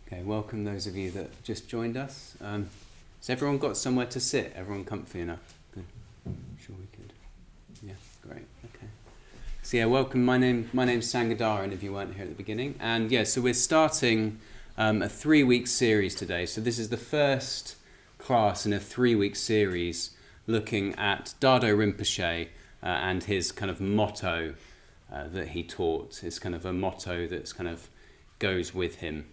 Okay, welcome those of you that just joined us. Has everyone got somewhere to sit? Everyone comfy enough? Good. Sure we could. Yeah, great. Okay. So yeah, welcome. My name's Sanghadharin, if you weren't here at the beginning. And yeah, so we're starting a 3-week series today. So this is the first class in a 3-week series looking at Dardo Rimpoche and his kind of motto that he taught. It's kind of a motto that's kind of goes with him,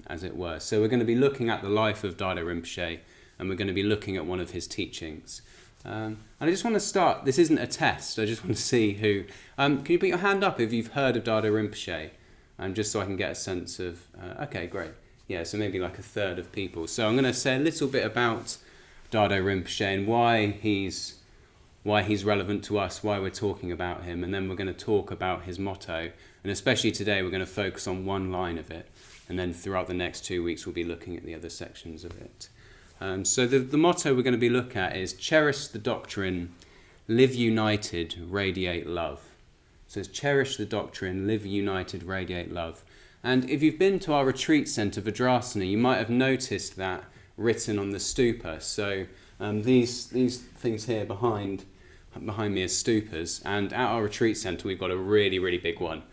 as it were. So we're going to be looking at the life of Dardo Rimpoche, and we're going to be looking at one of his teachings. And I just want to start, this isn't a test, I just want to see who... can you put your hand up if you've heard of Dardo Rimpoche? Just so I can get a sense of... okay, great. Yeah, so maybe like a third of people. So I'm going to say a little bit about Dardo Rimpoche and why he's relevant to us, why we're talking about him, and then we're going to talk about his motto. And especially today, we're going to focus on one line of it, and then throughout the next 2 weeks, we'll be looking at the other sections of it. So the motto we're going to be looking at is cherish the doctrine, live united, radiate love. So it's cherish the doctrine, live united, radiate love. And if you've been to our retreat centre, Vajrasana, you might have noticed that written on the stupa. So these things here behind me are stupas, and at our retreat centre we've got a really, really big one.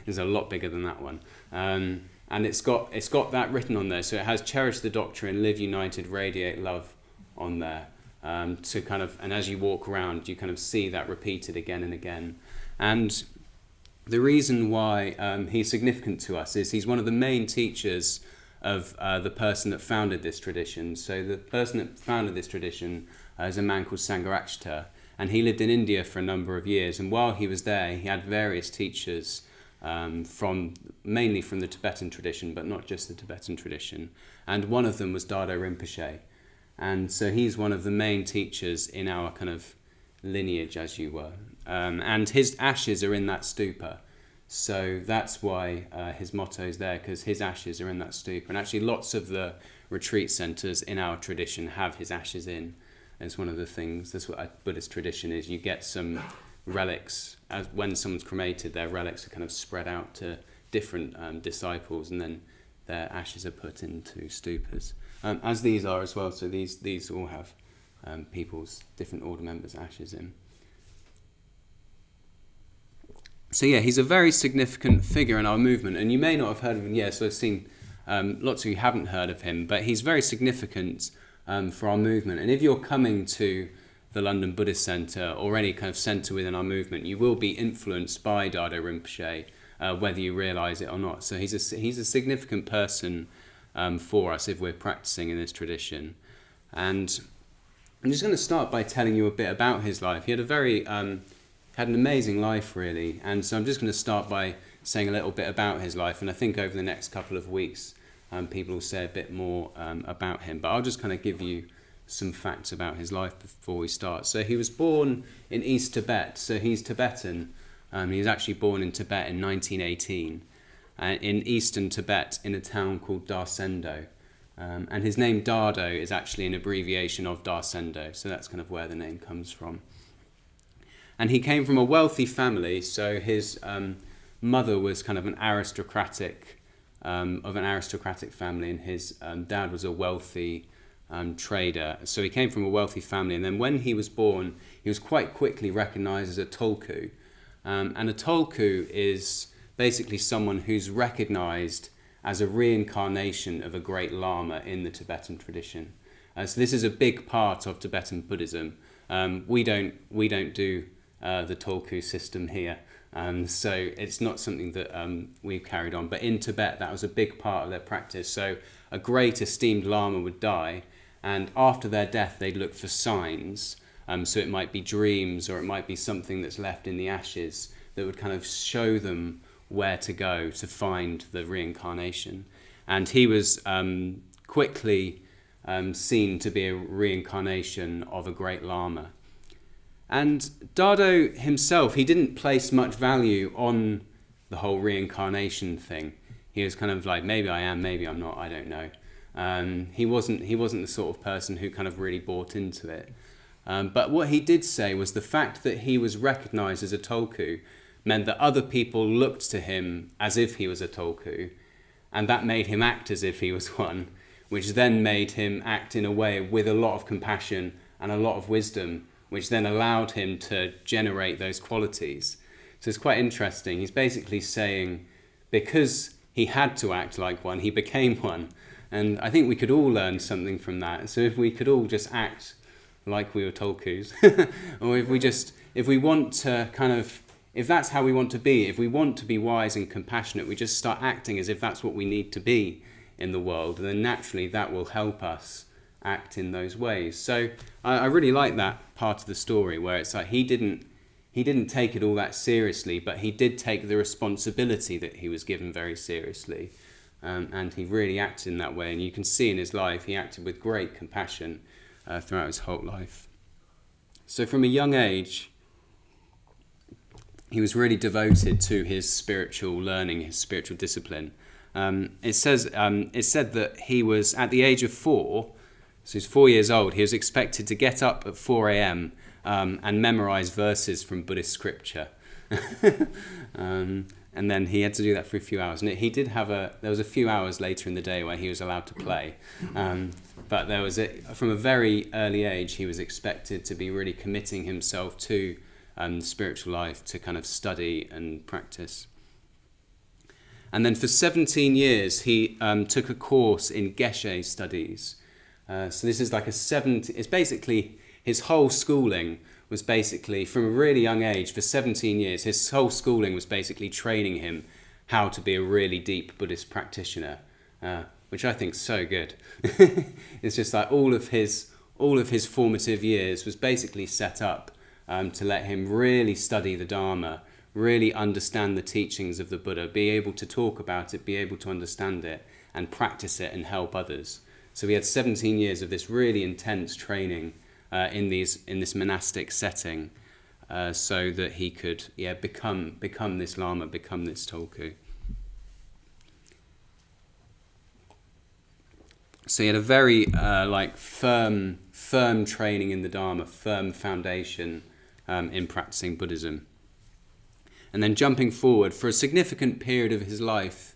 It's a lot bigger than that one. And it's got that written on there. So it has cherish the doctrine, live united, radiate love on there. To kind of, and as you walk around, you kind of see that repeated again and again. And the reason why he's significant to us is he's one of the main teachers of the person that founded this tradition. So the person that founded this tradition is a man called Sanghadharin, and he lived in India for a number of years. And while he was there, he had various teachers mainly from the Tibetan tradition, but not just the Tibetan tradition. And one of them was Dardo Rimpoche. And so he's one of the main teachers in our kind of lineage, as you were. And his ashes are in that stupa. So that's why his motto is there, because his ashes are in that stupa. And actually lots of the retreat centres in our tradition have his ashes in. It's one of the things, that's what a Buddhist tradition is. You get some relics, as when someone's cremated, their relics are kind of spread out to different disciples, and then their ashes are put into stupas. As these are as well, so these all have people's, different order members' ashes in. So yeah, he's a very significant figure in our movement, and you may not have heard of him. Yeah, so I've seen lots of you haven't heard of him, but he's very significant for our movement. And if you're coming to the London Buddhist Centre or any kind of centre within our movement, you will be influenced by Dardo Rinpoche, whether you realise it or not. So he's a significant person for us if we're practising in this tradition. And I'm just going to start by telling you a bit about his life. He had had an amazing life, really. And so I'm just going to start by saying a little bit about his life. And I think over the next couple of weeks, people will say a bit more about him. But I'll just kind of give you some facts about his life before we start. So he was born in East Tibet. So he's Tibetan. He was actually born in Tibet in 1918, in eastern Tibet, in a town called Darsendo. And his name Dardo is actually an abbreviation of Darsendo. So that's kind of where the name comes from. And he came from a wealthy family. So his mother was kind of an aristocratic family, and his dad was a wealthy trader. So he came from a wealthy family, and then when he was born, he was quite quickly recognised as a tulku. And a tulku is basically someone who's recognised as a reincarnation of a great lama in the Tibetan tradition. So this is a big part of Tibetan Buddhism. We don't do the tulku system here. So it's not something that we've carried on. But in Tibet, that was a big part of their practice. So a great esteemed lama would die, and after their death, they'd look for signs. So it might be dreams, or it might be something that's left in the ashes that would kind of show them where to go to find the reincarnation. And he was quickly seen to be a reincarnation of a great lama. And Dardo himself, he didn't place much value on the whole reincarnation thing. He was kind of like, maybe I am, maybe I'm not, I don't know. He wasn't the sort of person who kind of really bought into it. But what he did say was the fact that he was recognised as a tulku meant that other people looked to him as if he was a tulku, and that made him act as if he was one, which then made him act in a way with a lot of compassion and a lot of wisdom, which then allowed him to generate those qualities. So it's quite interesting. He's basically saying, because he had to act like one, he became one. And I think we could all learn something from that. So if we could all just act like we were tulkus, or if we want to if that's how we want to be, if we want to be wise and compassionate, we just start acting as if that's what we need to be in the world, and then naturally that will help us act in those ways. So I really like that part of the story where it's like he didn't take it all that seriously, but he did take the responsibility that he was given very seriously, and he really acted in that way. And you can see in his life he acted with great compassion throughout his whole life. So from a young age, he was really devoted to his spiritual learning, his spiritual discipline. It said that he was, at the age of 4, so he's 4 years old, he was expected to get up at 4 a.m. And memorize verses from Buddhist scripture. And then he had to do that for a few hours. And he did have there was a few hours later in the day where he was allowed to play. But there was from a very early age, he was expected to be really committing himself to spiritual life, to kind of study and practice. And then for 17 years, he took a course in Geshe studies. So this is like it's basically his whole schooling was basically, from a really young age, for 17 years, his whole schooling was basically training him how to be a really deep Buddhist practitioner, which I think is so good. It's just like all of his formative years was basically set up to let him really study the Dharma, really understand the teachings of the Buddha, be able to talk about it, be able to understand it, and practice it and help others. So he had 17 years of this really intense training in this monastic setting, so that he could become this Lama, become this Tulku. So he had a very firm training in the Dharma, firm foundation in practicing Buddhism. And then jumping forward, for a significant period of his life,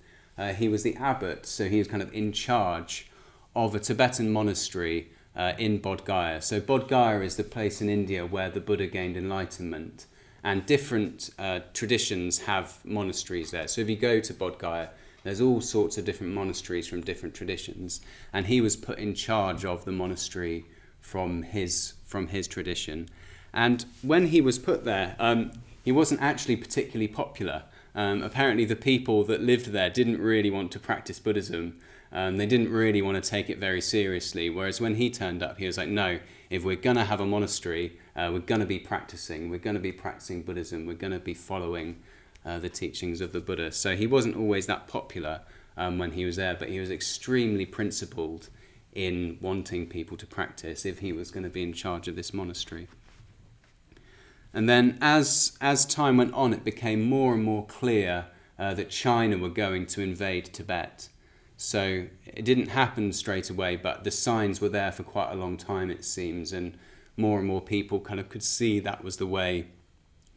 he was the abbot, so he was kind of in charge of a Tibetan monastery in Bodh Gaya. So Bodh Gaya is the place in India where the Buddha gained enlightenment, and different traditions have monasteries there. So if you go to Bodh Gaya, there's all sorts of different monasteries from different traditions, and he was put in charge of the monastery from his tradition. And when he was put there, he wasn't actually particularly popular. Apparently the people that lived there didn't really want to practice Buddhism. They didn't really want to take it very seriously, whereas when he turned up, he was like, no, if we're going to have a monastery, we're going to be practicing Buddhism, we're going to be following the teachings of the Buddha. So he wasn't always that popular when he was there, but he was extremely principled in wanting people to practice if he was going to be in charge of this monastery. And then as time went on, it became more and more clear that China were going to invade Tibet. So it didn't happen straight away, but the signs were there for quite a long time, it seems, and more people kind of could see that was the way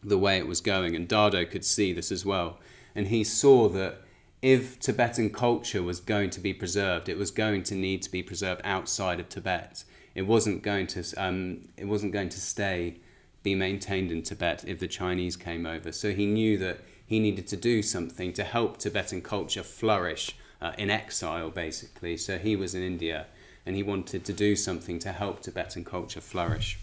it was going, and Dardo could see this as well. And he saw that if Tibetan culture was going to be preserved, it was going to need to be preserved outside of Tibet. It wasn't going to be maintained in Tibet if the Chinese came over. So he knew that he needed to do something to help Tibetan culture flourish in exile, basically. So he was in India, and he wanted to do something to help Tibetan culture flourish.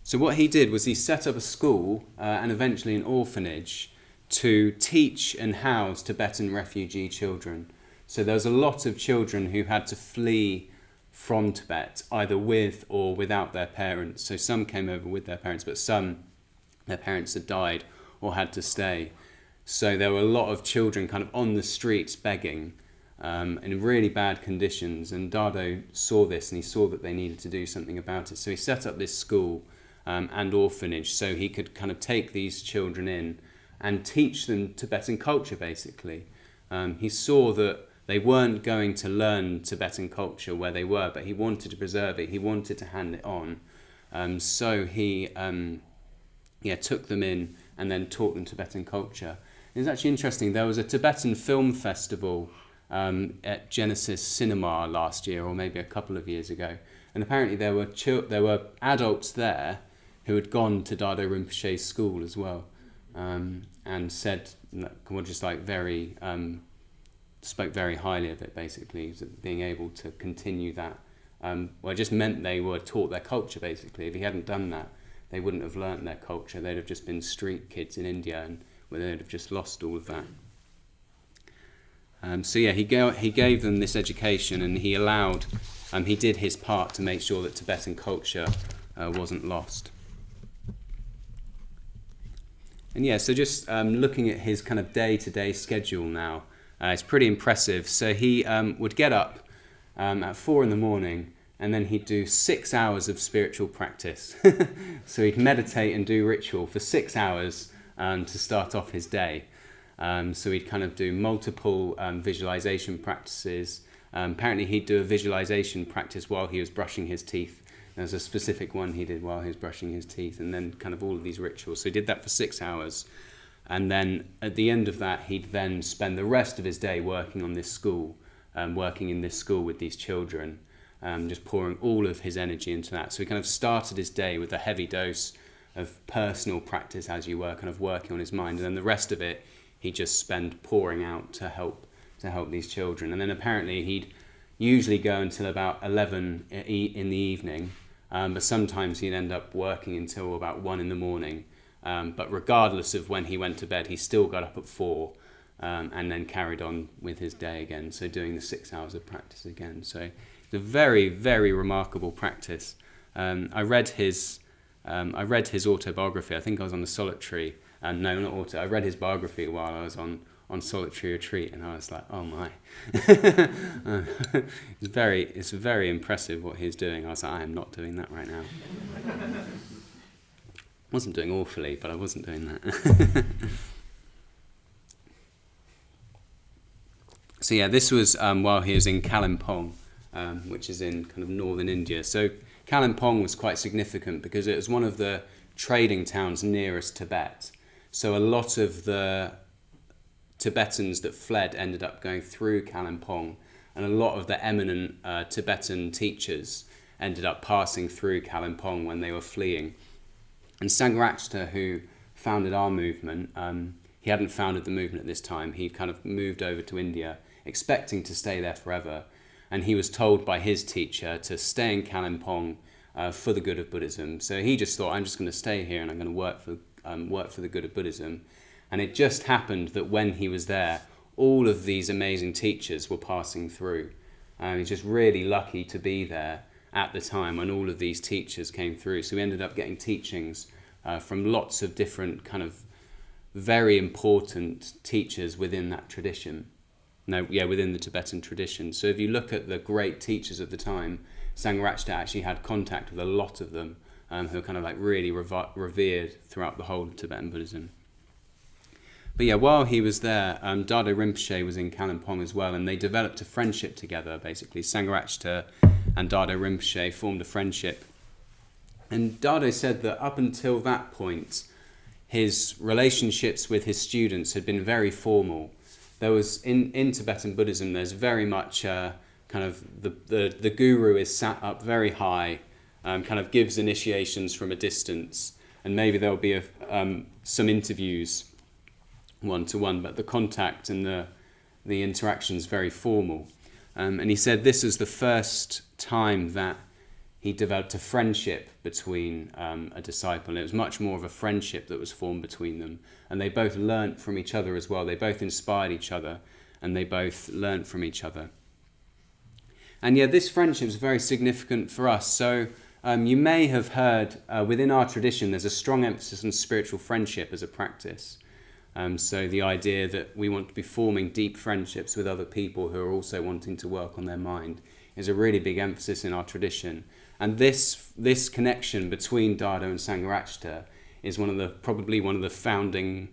So what he did was he set up a school and eventually an orphanage to teach and house Tibetan refugee children. So there was a lot of children who had to flee from Tibet, either with or without their parents. So some came over with their parents, but some, their parents had died or had to stay. So there were a lot of children kind of on the streets begging in really bad conditions. And Dardo saw this, and he saw that they needed to do something about it. So he set up this school and orphanage so he could kind of take these children in and teach them Tibetan culture, basically. He saw that they weren't going to learn Tibetan culture where they were, but he wanted to preserve it. He wanted to hand it on. So he took them in and then taught them Tibetan culture. It's actually interesting. There was a Tibetan film festival at Genesis Cinema last year, or maybe a couple of years ago, and apparently there were adults there who had gone to Dardo Rimpoche's school as well, and said, well, just like spoke very highly of it. Basically, being able to continue that. Well, it just meant they were taught their culture. Basically, if he hadn't done that, they wouldn't have learnt their culture. They'd have just been street kids in India, and where they'd have just lost all of that. So yeah, he gave them this education, and he allowed, he did his part to make sure that Tibetan culture wasn't lost. And yeah, so just looking at his kind of day-to-day schedule now, it's pretty impressive. So he would get up at 4 a.m, and then he'd do 6 hours of spiritual practice. So he'd meditate and do ritual for 6 hours to start off his day. So he'd kind of do multiple visualization practices. Apparently he'd do a visualization practice while he was brushing his teeth. There's a specific one he did while he was brushing his teeth, and then kind of all of these rituals. So he did that for 6 hours. And then at the end of that, he'd then spend the rest of his day working on this school, working in this school with these children, just pouring all of his energy into that. So he kind of started his day with a heavy dose of personal practice as you were, kind of working on his mind. And then the rest of it, he'd just spend pouring out to help these children. And then apparently he'd usually go until about 11 in the evening, but sometimes he'd end up working until about 1 a.m. But regardless of when he went to bed, he still got up at 4 and then carried on with his day again, so doing the 6 hours of practice again. So it's a very, very remarkable practice. I read his autobiography. I think I was on the solitary, no, not auto. I read his biography while I was on solitary retreat, and I was like, oh my. It's very impressive what he's doing. I was like, I am not doing that right now. Wasn't doing awfully, but I wasn't doing that. So yeah, this was while he was in Kalimpong, which is in kind of northern India. So Kalimpong was quite significant because it was one of the trading towns nearest Tibet. So a lot of the Tibetans that fled ended up going through Kalimpong, and a lot of the eminent Tibetan teachers ended up passing through Kalimpong when they were fleeing. And Sanghadharin, who founded our movement, he hadn't founded the movement at this time. He kind of moved over to India, expecting to stay there forever. And he was told by his teacher to stay in Kalimpong for the good of Buddhism. So he just thought, I'm just going to stay here and I'm going to work for the good of Buddhism. And it just happened that when he was there, all of these amazing teachers were passing through. He's just really lucky to be there at the time when all of these teachers came through. So we ended up getting teachings from lots of different kind of very important teachers within that tradition. Within the Tibetan tradition. So if you look at the great teachers of the time, Sanghadharin actually had contact with a lot of them who are kind of like really revered throughout the whole of Tibetan Buddhism. But yeah, while he was there, Dardo Rimpoche was in Kalimpong as well, and they developed a friendship together, basically. Sanghadharin and Dardo Rimpoche formed a friendship. And Dardo said that up until that point, his relationships with his students had been very formal. There was, in Tibetan Buddhism, there's very much kind of the guru is sat up very high, kind of gives initiations from a distance, and maybe there'll be some interviews one-to-one, but the contact and the interaction is very formal. And he said this is the first time that he developed a friendship between a disciple. And it was much more of a friendship that was formed between them. And they both learnt from each other as well. They both inspired each other, and they both learnt from each other. And yeah, this friendship is very significant for us. So you may have heard within our tradition, there's a strong emphasis on spiritual friendship as a practice. So the idea that we want to be forming deep friendships with other people who are also wanting to work on their mind is a really big emphasis in our tradition. And this connection between Dardo and Sanghadharin is probably one of the founding.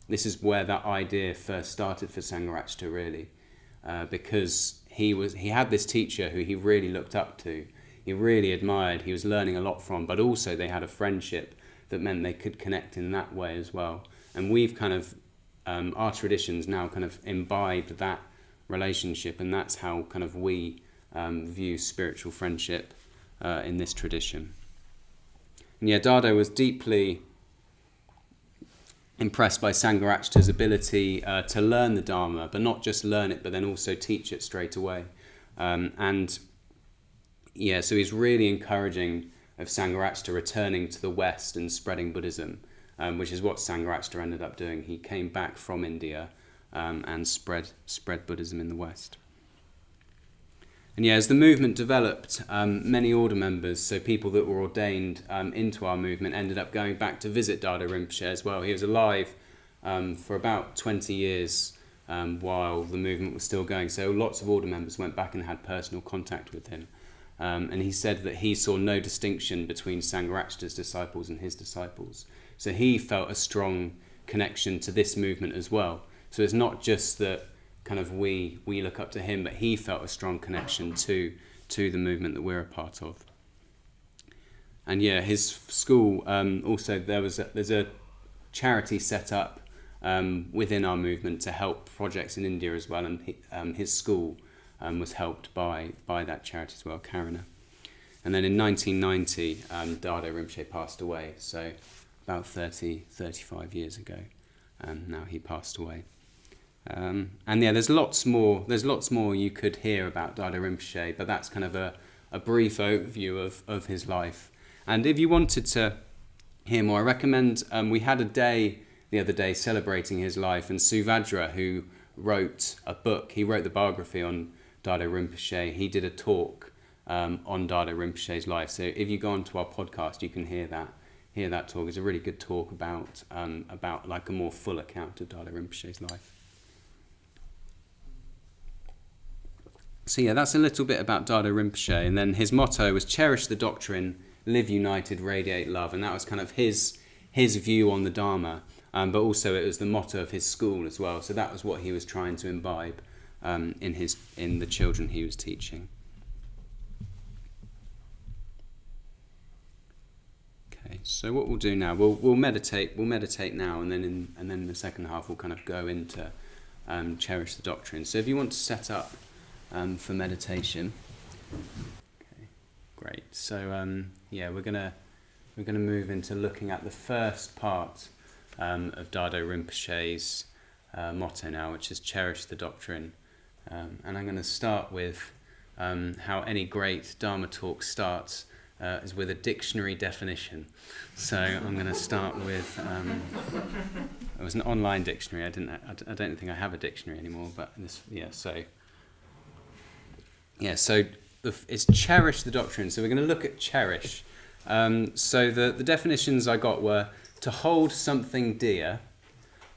This is where that idea first started for Sanghadharin, really, because he had this teacher who he really looked up to, he really admired, he was learning a lot from, but also they had a friendship that meant they could connect in that way as well. And we've kind of our traditions now kind of imbibe that relationship, and that's how kind of we view spiritual friendship in this tradition. And yeah, Dardo was deeply impressed by Sangharakshita's ability to learn the Dharma, but not just learn it, but then also teach it straight away. And yeah, so he's really encouraging of Sangharakshita returning to the West and spreading Buddhism, which is what Sangharakshita ended up doing. He came back from India and spread Buddhism in the West. And yeah, as the movement developed, many order members, so people that were ordained into our movement, ended up going back to visit Dardo Rimpoche as well. He was alive for about 20 years while the movement was still going. So lots of order members went back and had personal contact with him. And he said that he saw no distinction between Sangharakshita's disciples and his disciples. So he felt a strong connection to this movement as well. So it's not just that kind of we look up to him, but he felt a strong connection to the movement that we're a part of. And yeah, his school also there's a charity set up within our movement to help projects in India as well, and his school was helped by that charity as well, Karuna. And then in 1990, Dardo Rimpoche passed away, so about 35 years ago, now he passed away. And yeah, there's lots more you could hear about Dardo Rimpoche, but that's kind of a brief overview of his life. And if you wanted to hear more, I recommend, we had a day the other day celebrating his life, and Suvajra, who wrote a book, he wrote the biography on Dardo Rinpoche, he did a talk on Dardo Rinpoche's life. So if you go onto our podcast, you can hear that talk. It's a really good talk about like a more full account of Dardo Rinpoche's life. So yeah, that's a little bit about Dardo Rinpoche. And then his motto was cherish the doctrine, live united, radiate love. And that was kind of his view on the Dharma. But also it was the motto of his school as well. So that was what he was trying to imbibe in the children he was teaching. Okay, so what we'll do now, we'll meditate now, and then in the second half we'll kind of go into cherish the doctrine. So if you want to set up for meditation, okay, great. So yeah, we're gonna move into looking at the first part of Dardo Rinpoche's motto now, which is cherish the doctrine. And I'm going to start with how any great Dharma talk starts, is with a dictionary definition. So I'm going to start with, it was an online dictionary. I don't think I have a dictionary anymore, but so it's cherish the doctrine. So we're going to look at cherish. So the definitions I got were to hold something dear,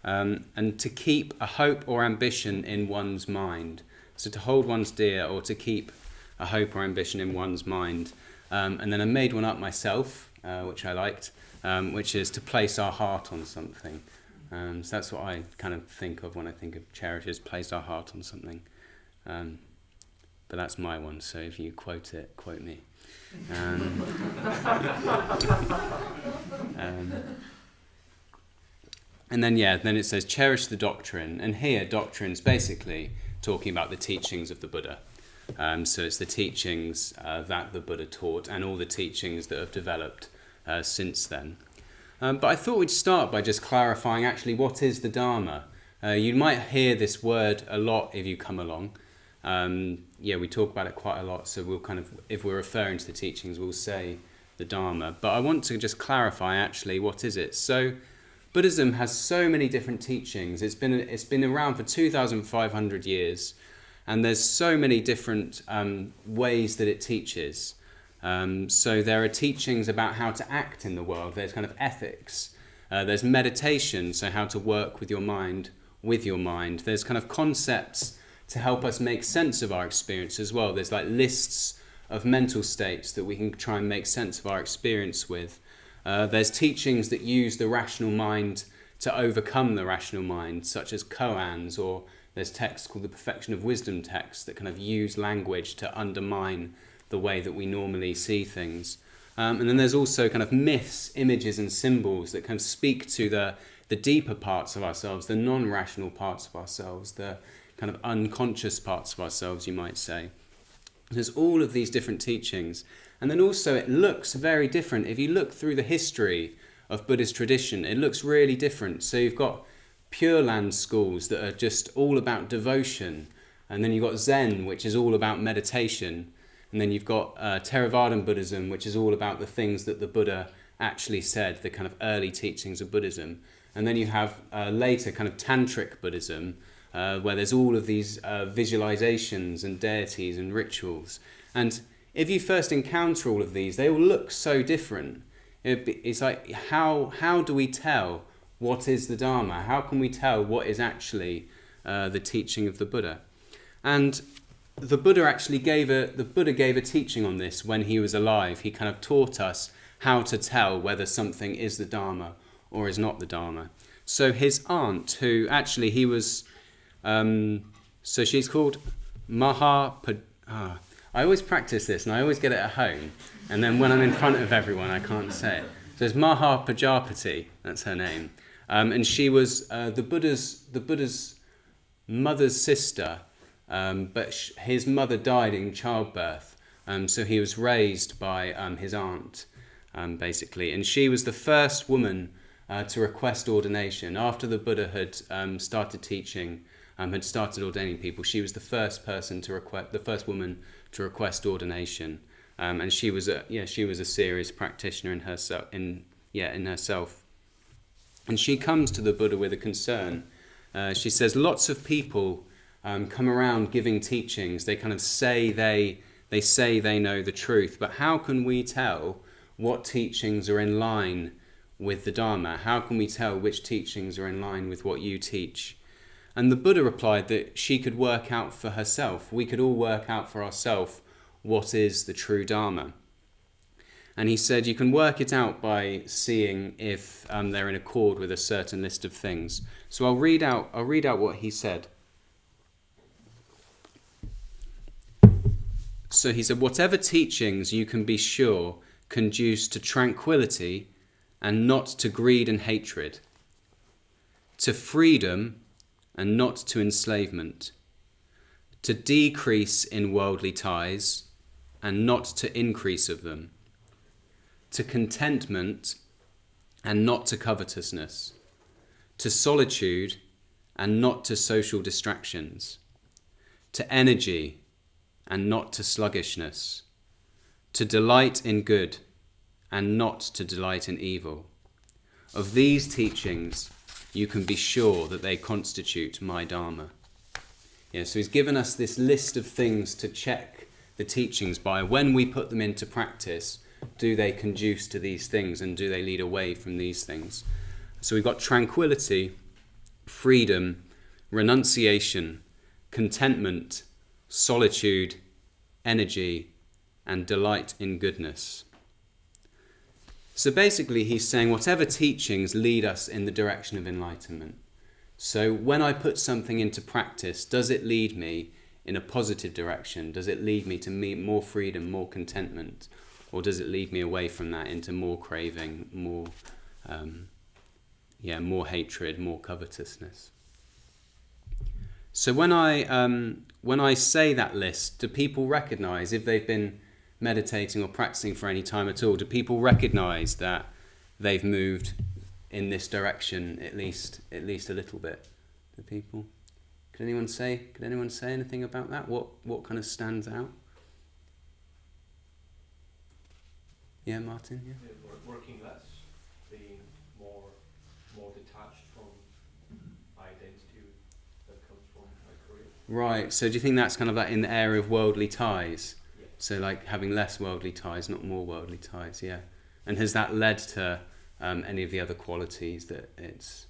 and to keep a hope or ambition in one's mind. So to hold one's dear, or to keep a hope or ambition in one's mind. And then I made one up myself, which I liked, which is to place our heart on something. So that's what I kind of think of when I think of cherish, is place our heart on something. But that's my one, so if you quote it, quote me. And then it says cherish the doctrine, and here doctrine's basically talking about the teachings of the Buddha. So it's the teachings that the Buddha taught, and all the teachings that have developed since then. But I thought we'd start by just clarifying actually what is the Dharma. You might hear this word a lot if you come along. We talk about it quite a lot, so we'll kind of, if we're referring to the teachings, we'll say the Dharma. But I want to just clarify actually what is it. So Buddhism has so many different teachings. It's been around for 2,500 years, and there's so many different ways that it teaches. So there are teachings about how to act in the world. There's kind of ethics. There's meditation, so how to work with your mind. There's kind of concepts to help us make sense of our experience as well. There's like lists of mental states that we can try and make sense of our experience with. There's teachings that use the rational mind to overcome the rational mind, such as koans, or there's texts called the Perfection of Wisdom texts that kind of use language to undermine the way that we normally see things. And then there's also kind of myths, images and symbols that kind of speak to the the deeper parts of ourselves, the non-rational parts of ourselves, the kind of unconscious parts of ourselves, you might say. There's all of these different teachings. And then also it looks very different. If you look through the history of Buddhist tradition, it looks really different. So you've got Pure Land schools that are just all about devotion. And then you've got Zen, which is all about meditation. And then you've got Theravadan Buddhism, which is all about the things that the Buddha actually said, the kind of early teachings of Buddhism. And then you have later kind of Tantric Buddhism, where there's all of these visualizations and deities and rituals. And if you first encounter all of these, they all look so different. It's like, how do we tell what is the Dharma? How can we tell what is actually the teaching of the Buddha? And the Buddha actually gave a teaching on this when he was alive. He kind of taught us how to tell whether something is the Dharma or is not the Dharma. So his aunt, who actually he was, so she's called I always practice this and I always get it at home, and then when I'm in front of everyone I can't say it. So it's Maha Prajapati, that's her name, and she was the Buddha's mother's sister, but his mother died in childbirth, so he was raised by his aunt, basically, and she was the first woman to request ordination after the Buddha had started teaching. Had started ordaining people. She was the first person the first woman to request ordination, and she was a serious practitioner in herself. And she comes to the Buddha with a concern. She says, lots of people come around giving teachings. They kind of say they know the truth, but how can we tell what teachings are in line with the Dharma? How can we tell which teachings are in line with what you teach? And the Buddha replied that she could work out for herself. We could all work out for ourselves what is the true Dharma. And he said you can work it out by seeing if they're in accord with a certain list of things. So I'll read out what he said. So he said, whatever teachings you can be sure conduce to tranquility and not to greed and hatred, to freedom and not to enslavement, to decrease in worldly ties and not to increase of them, to contentment and not to covetousness, to solitude and not to social distractions, to energy and not to sluggishness, to delight in good and not to delight in evil. Of these teachings you can be sure that they constitute my Dharma. Yeah, so he's given us this list of things to check the teachings by. When we put them into practice, do they conduce to these things and do they lead away from these things? So we've got tranquility, freedom, renunciation, contentment, solitude, energy, and delight in goodness. So basically he's saying whatever teachings lead us in the direction of enlightenment. So when I put something into practice, does it lead me in a positive direction? Does it lead me to more freedom, more contentment? Or does it lead me away from that into more craving, more hatred, more covetousness? So when I say that list, do people recognize, if they've been meditating or practicing for any time at all, do people recognize that they've moved in this direction at least a little bit? Do people? Could anyone say anything about that? What kind of stands out? Yeah, Martin. Yeah. Working less, being more detached from identity that comes from my career. Right. So do you think that's kind of like in the area of worldly ties? Yeah. So like having less worldly ties, not more worldly ties. Yeah. And has that led to any of the other qualities that it's?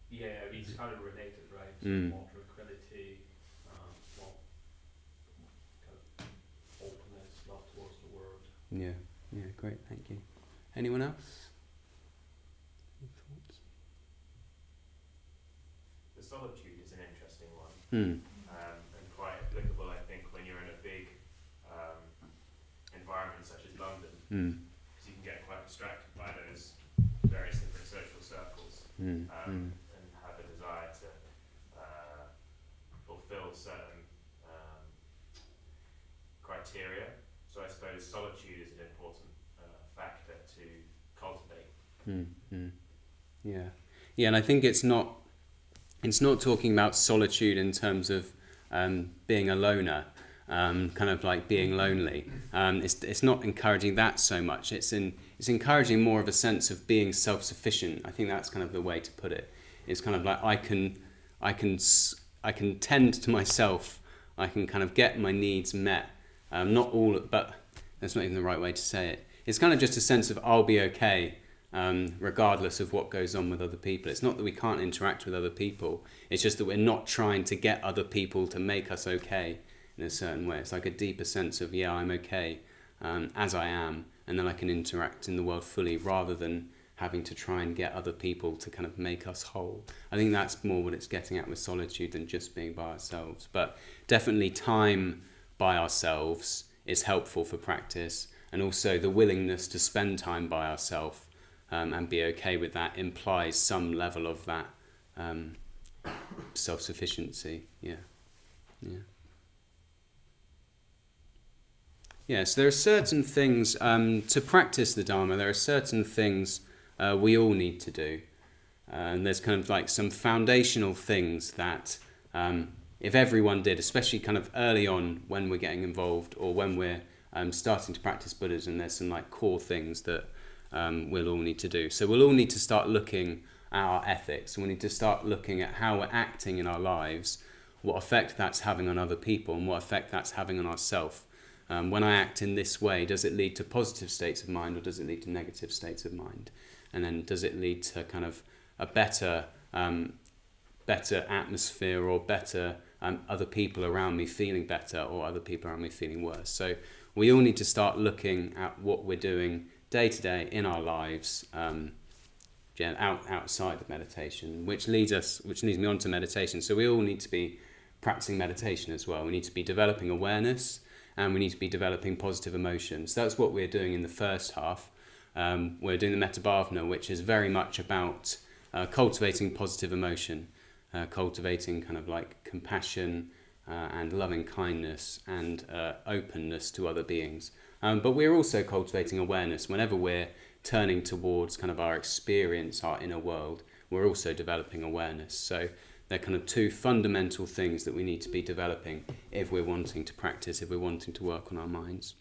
Yeah, it's kind of related, right? So more tranquility, more kind of openness, love towards the world. Yeah. Yeah, great, thank you. Anyone else? Any thoughts? The solitude is an interesting one, Hmm. and quite applicable, I think, when you're in a big environment such as London, Hmm. because you can get quite distracted by those various different social circles. and have a desire to fulfill certain criteria. So I suppose solitude is an important factor to cultivate. Yeah, yeah, and I think it's not talking about solitude in terms of being a loner, kind of like being lonely. It's not encouraging that so much. It's encouraging more of a sense of being self-sufficient. I think that's kind of the way to put it. It's kind of like I can tend to myself. I can kind of get my needs met. Not all, but that's not even the right way to say it. It's kind of just a sense of I'll be okay, regardless of what goes on with other people. It's not that we can't interact with other people. It's just that we're not trying to get other people to make us okay in a certain way. It's like a deeper sense of, yeah, I'm okay as I am, and then I can interact in the world fully rather than having to try and get other people to kind of make us whole. I think that's more what it's getting at with solitude than just being by ourselves. But definitely time by ourselves is helpful for practice, and also the willingness to spend time by ourselves and be okay with that implies some level of that self-sufficiency. So there are certain things to practice the Dharma. There are certain things we all need to do, and there's kind of like some foundational things that if everyone did, especially kind of early on when we're getting involved or when we're starting to practice Buddhism, there's some like core things that we'll all need to do. So we'll all need to start looking at our ethics, and we need to start looking at how we're acting in our lives, what effect that's having on other people, and what effect that's having on ourselves. When I act in this way, does it lead to positive states of mind or does it lead to negative states of mind? And then does it lead to kind of a better atmosphere or better other people around me feeling better or other people around me feeling worse? So we all need to start looking at what we're doing day to day in our lives outside of meditation, which leads me on to meditation. So we all need to be practicing meditation as well. We need to be developing awareness, and we need to be developing positive emotions. That's what we're doing in the first half. We're doing the Metta Bhavana, which is very much about cultivating positive emotion, cultivating kind of like compassion and loving kindness and openness to other beings. But we're also cultivating awareness. Whenever we're turning towards kind of our experience, our inner world, we're also developing awareness. So they're kind of two fundamental things that we need to be developing if we're wanting to practice, if we're wanting to work on our minds.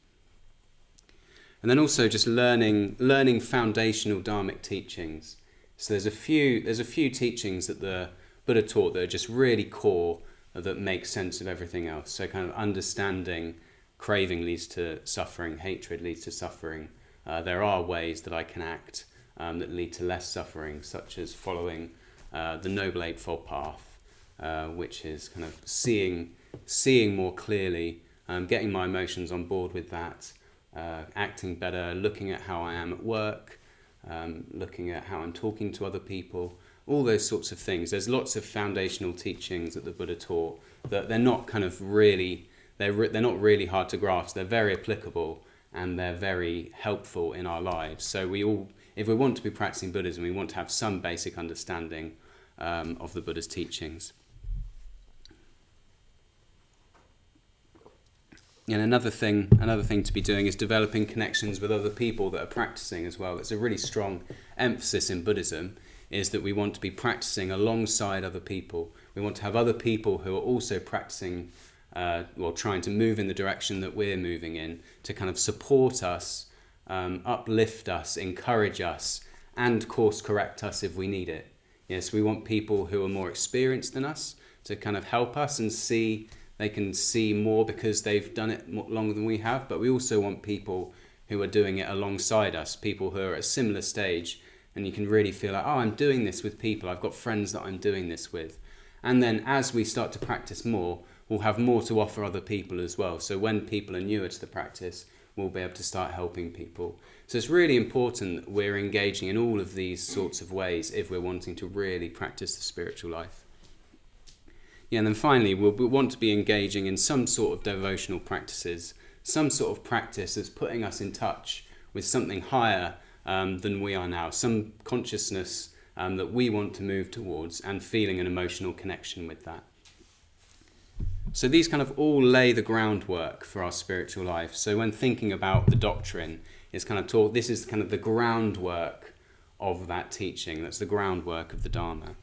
And then also just learning foundational Dharmic teachings. So there's a few teachings that the Buddha taught that are just really core, that make sense of everything else. So kind of understanding craving leads to suffering, hatred leads to suffering. There are ways that I can act that lead to less suffering, such as following the Noble Eightfold Path, which is kind of seeing more clearly, getting my emotions on board with that, acting better, looking at how I am at work, looking at how I'm talking to other people, all those sorts of things. There's lots of foundational teachings that the Buddha taught that they're not kind of really, they're not really hard to grasp. They're very applicable and they're very helpful in our lives. So if we want to be practicing Buddhism, we want to have some basic understanding of the Buddha's teachings. And another thing to be doing is developing connections with other people that are practicing as well. That's a really strong emphasis in Buddhism, is that we want to be practicing alongside other people. We want to have other people who are also practicing, trying to move in the direction that we're moving in, to kind of support us, uplift us, encourage us, and course correct us if we need it. Yes, we want people who are more experienced than us to kind of help us and they can see more because they've done it longer than we have, but we also want people who are doing it alongside us, people who are at a similar stage, and you can really feel like, oh, I'm doing this with people, I've got friends that I'm doing this with. And then as we start to practice more, we'll have more to offer other people as well. So when people are newer to the practice, we'll be able to start helping people. So it's really important that we're engaging in all of these sorts of ways if we're wanting to really practice the spiritual life. Yeah, and then finally, we'll want to be engaging in some sort of devotional practices, some sort of practice that's putting us in touch with something higher than we are now, some consciousness that we want to move towards, and feeling an emotional connection with that. So these kind of all lay the groundwork for our spiritual life. So when thinking about the doctrine, it's kind of taught, this is kind of the groundwork of that teaching. That's the groundwork of the Dharma.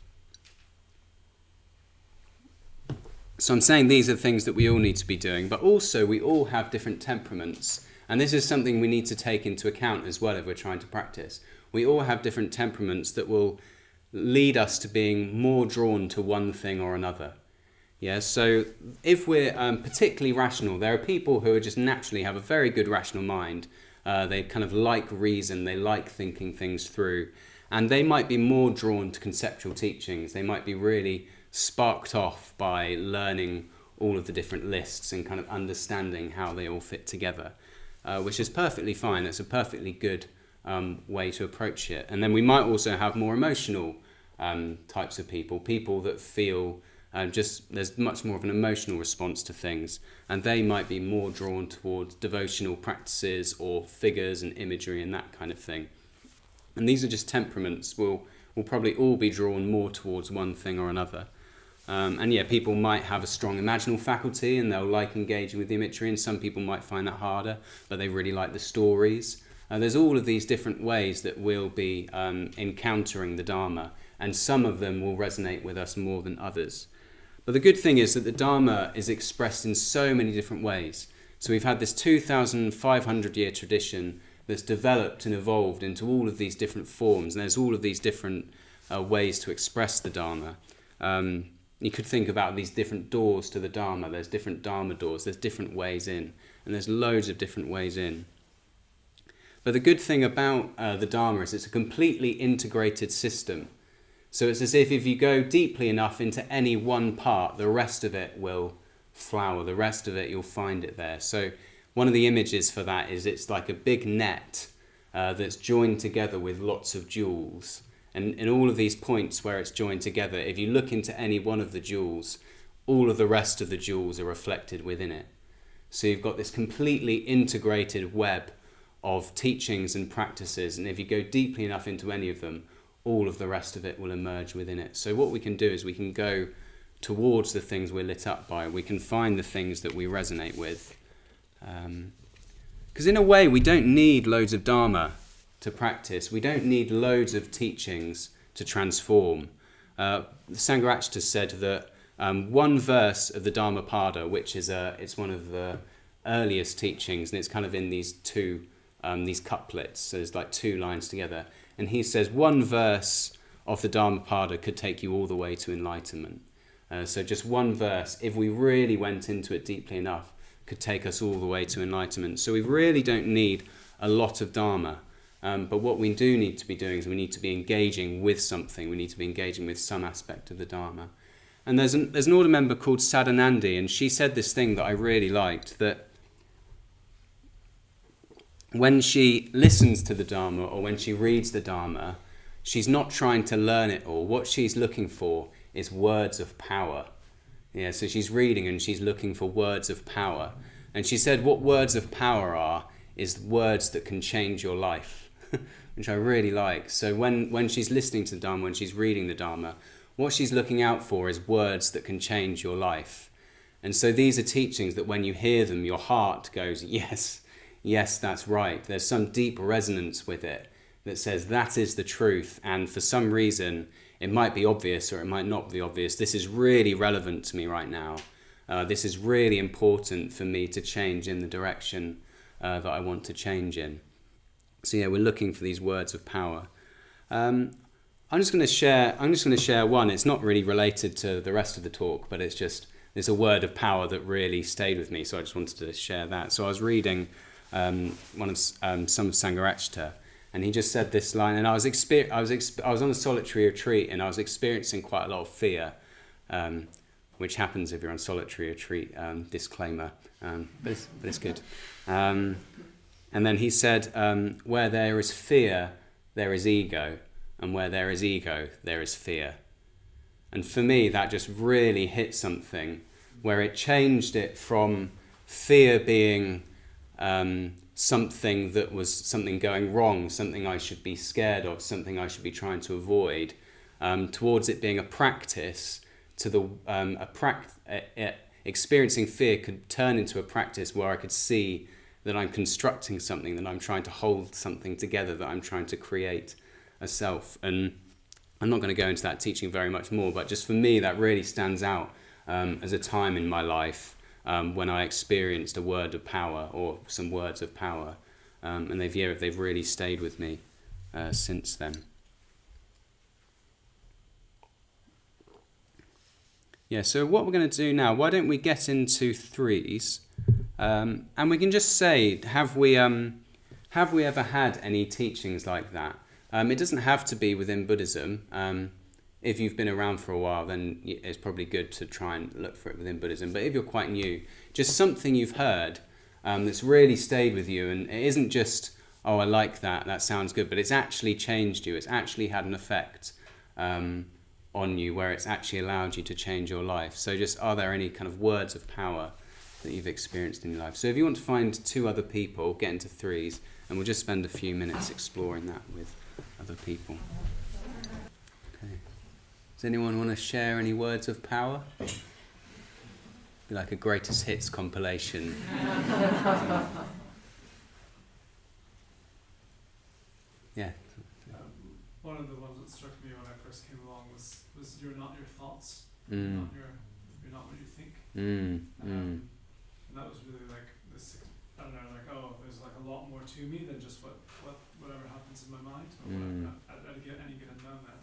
So I'm saying these are things that we all need to be doing, but also we all have different temperaments. And this is something we need to take into account as well if we're trying to practice. We all have different temperaments that will lead us to being more drawn to one thing or another. Yeah, so if we're particularly rational, there are people who are just naturally have a very good rational mind. They kind of like reason, they like thinking things through, and they might be more drawn to conceptual teachings. They might be really sparked off by learning all of the different lists and kind of understanding how they all fit together, which is perfectly fine. That's a perfectly good way to approach it. And then we might also have more emotional types of people that feel there's much more of an emotional response to things, and they might be more drawn towards devotional practices or figures and imagery and that kind of thing. And these are just temperaments. We'll probably all be drawn more towards one thing or another. And yeah, people might have a strong imaginal faculty and they'll like engaging with the imagery, and some people might find that harder, but they really like the stories. There's all of these different ways that we'll be encountering the Dharma, and some of them will resonate with us more than others. But the good thing is that the Dharma is expressed in so many different ways. So we've had this 2,500 year tradition that's developed and evolved into all of these different forms, and there's all of these different ways to express the Dharma. You could think about these different doors to the Dharma. There's different Dharma doors, there's different ways in, and there's loads of different ways in. But the good thing about the Dharma is it's a completely integrated system. So it's as if you go deeply enough into any one part, the rest of it will flower, the rest of it you'll find it there. So one of the images for that is it's like a big net that's joined together with lots of jewels. And in all of these points where it's joined together, if you look into any one of the jewels, all of the rest of the jewels are reflected within it. So you've got this completely integrated web of teachings and practices, and if you go deeply enough into any of them, all of the rest of it will emerge within it. So what we can do is we can go towards the things we're lit up by. We can find the things that we resonate with. Because in a way, we don't need loads of Dharma to practice. We don't need loads of teachings to transform. Sanghadharin said that one verse of the Dhammapada, which is it's one of the earliest teachings, and it's kind of in these these couplets, so there's like two lines together. And he says one verse of the Dhammapada could take you all the way to enlightenment. So just one verse, if we really went into it deeply enough, could take us all the way to enlightenment. So we really don't need a lot of Dharma. But what we do need to be doing is we need to be engaging with something. We need to be engaging with some aspect of the Dharma. And there's an order member called Sadhanandi, and she said this thing that I really liked, that when she listens to the Dharma or when she reads the Dharma, she's not trying to learn it all. What she's looking for is words of power. Yeah, so she's reading and she's looking for words of power. And she said what words of power are is words that can change your life, which I really like. So when she's listening to the Dharma, when she's reading the Dharma, what she's looking out for is words that can change your life. And so these are teachings that when you hear them, your heart goes, yes, that's right. There's some deep resonance with it that says that is the truth. And for some reason, it might be obvious or it might not be obvious. This is really relevant to me right now. This is really important for me to change in the direction that I want to change in. So yeah, we're looking for these words of power. I'm just going to share one. It's not really related to the rest of the talk, but it's a word of power that really stayed with me. So I just wanted to share that. So I was reading some of Sanghadharin, and he just said this line, and I was on a solitary retreat, and I was experiencing quite a lot of fear, which happens if you're on solitary retreat. Disclaimer, but it's good. And then he said, "Where there is fear, there is ego, and where there is ego, there is fear." And for me, that just really hit something, where it changed it from fear being something that was something going wrong, something I should be scared of, something I should be trying to avoid, towards it being a practice, to the experiencing fear could turn into a practice where I could see that I'm constructing something, that I'm trying to hold something together, that I'm trying to create a self. And I'm not going to go into that teaching very much more, but just for me, that really stands out as a time in my life when I experienced a word of power, or some words of power, and they've really stayed with me since then. Yeah, so what we're going to do now, why don't we get into threes, and we can just say, have we ever had any teachings like that? It doesn't have to be within Buddhism. If you've been around for a while, then it's probably good to try and look for it within Buddhism. But if you're quite new, just something you've heard that's really stayed with you, and it isn't just, oh, I like that, that sounds good, but it's actually changed you, it's actually had an effect on you, where it's actually allowed you to change your life. So just, are there any kind of words of power that you've experienced in your life? So if you want to find two other people, get into threes, and we'll just spend a few minutes exploring that with other people. Okay. Does anyone want to share any words of power? Be like a greatest hits compilation. Yeah. One of the ones that struck me when I first came along was you're not your thoughts, Mm. you're not what you think. Mm. And that was really like this, I don't know, like, oh, there's like a lot more to me than just whatever happens in my mind, or whatever, at any given moment.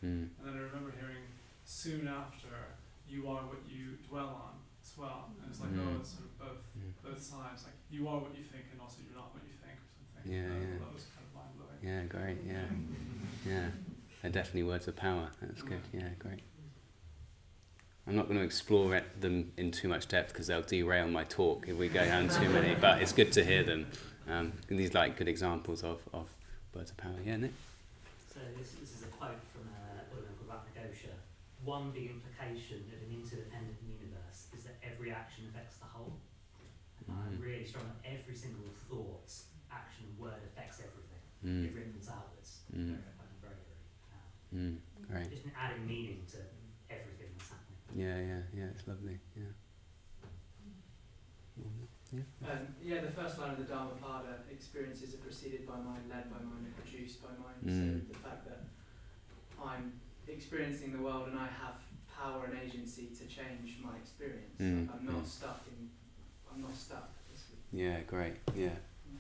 And then I remember hearing soon after, you are what you dwell on as well. And it's like, oh, it's sort of both sides, like you are what you think and also you're not what you think, or something. Yeah. That was kind of mind blowing. Yeah, great, yeah. Yeah, they're definitely words of power. That's good, yeah, great. I'm not going to explore them in too much depth because they'll derail my talk if we go down too many, but it's good to hear them. These are like good examples of words of power. Yeah, Nick? So this is a quote from Ratnagosha. One big implication of an interdependent universe is that every action affects the whole. I'm really strong that every single thought, action, and word affects everything. It ripples outwards. Very, Great. Just adding meaning to everything that's happening. Yeah, it's lovely, yeah. The first line of the Dhammapada, experiences are preceded by mind, led by mind, and produced by mind. So the fact that I'm experiencing the world and I have power and agency to change my experience. I'm not stuck. Yeah, great.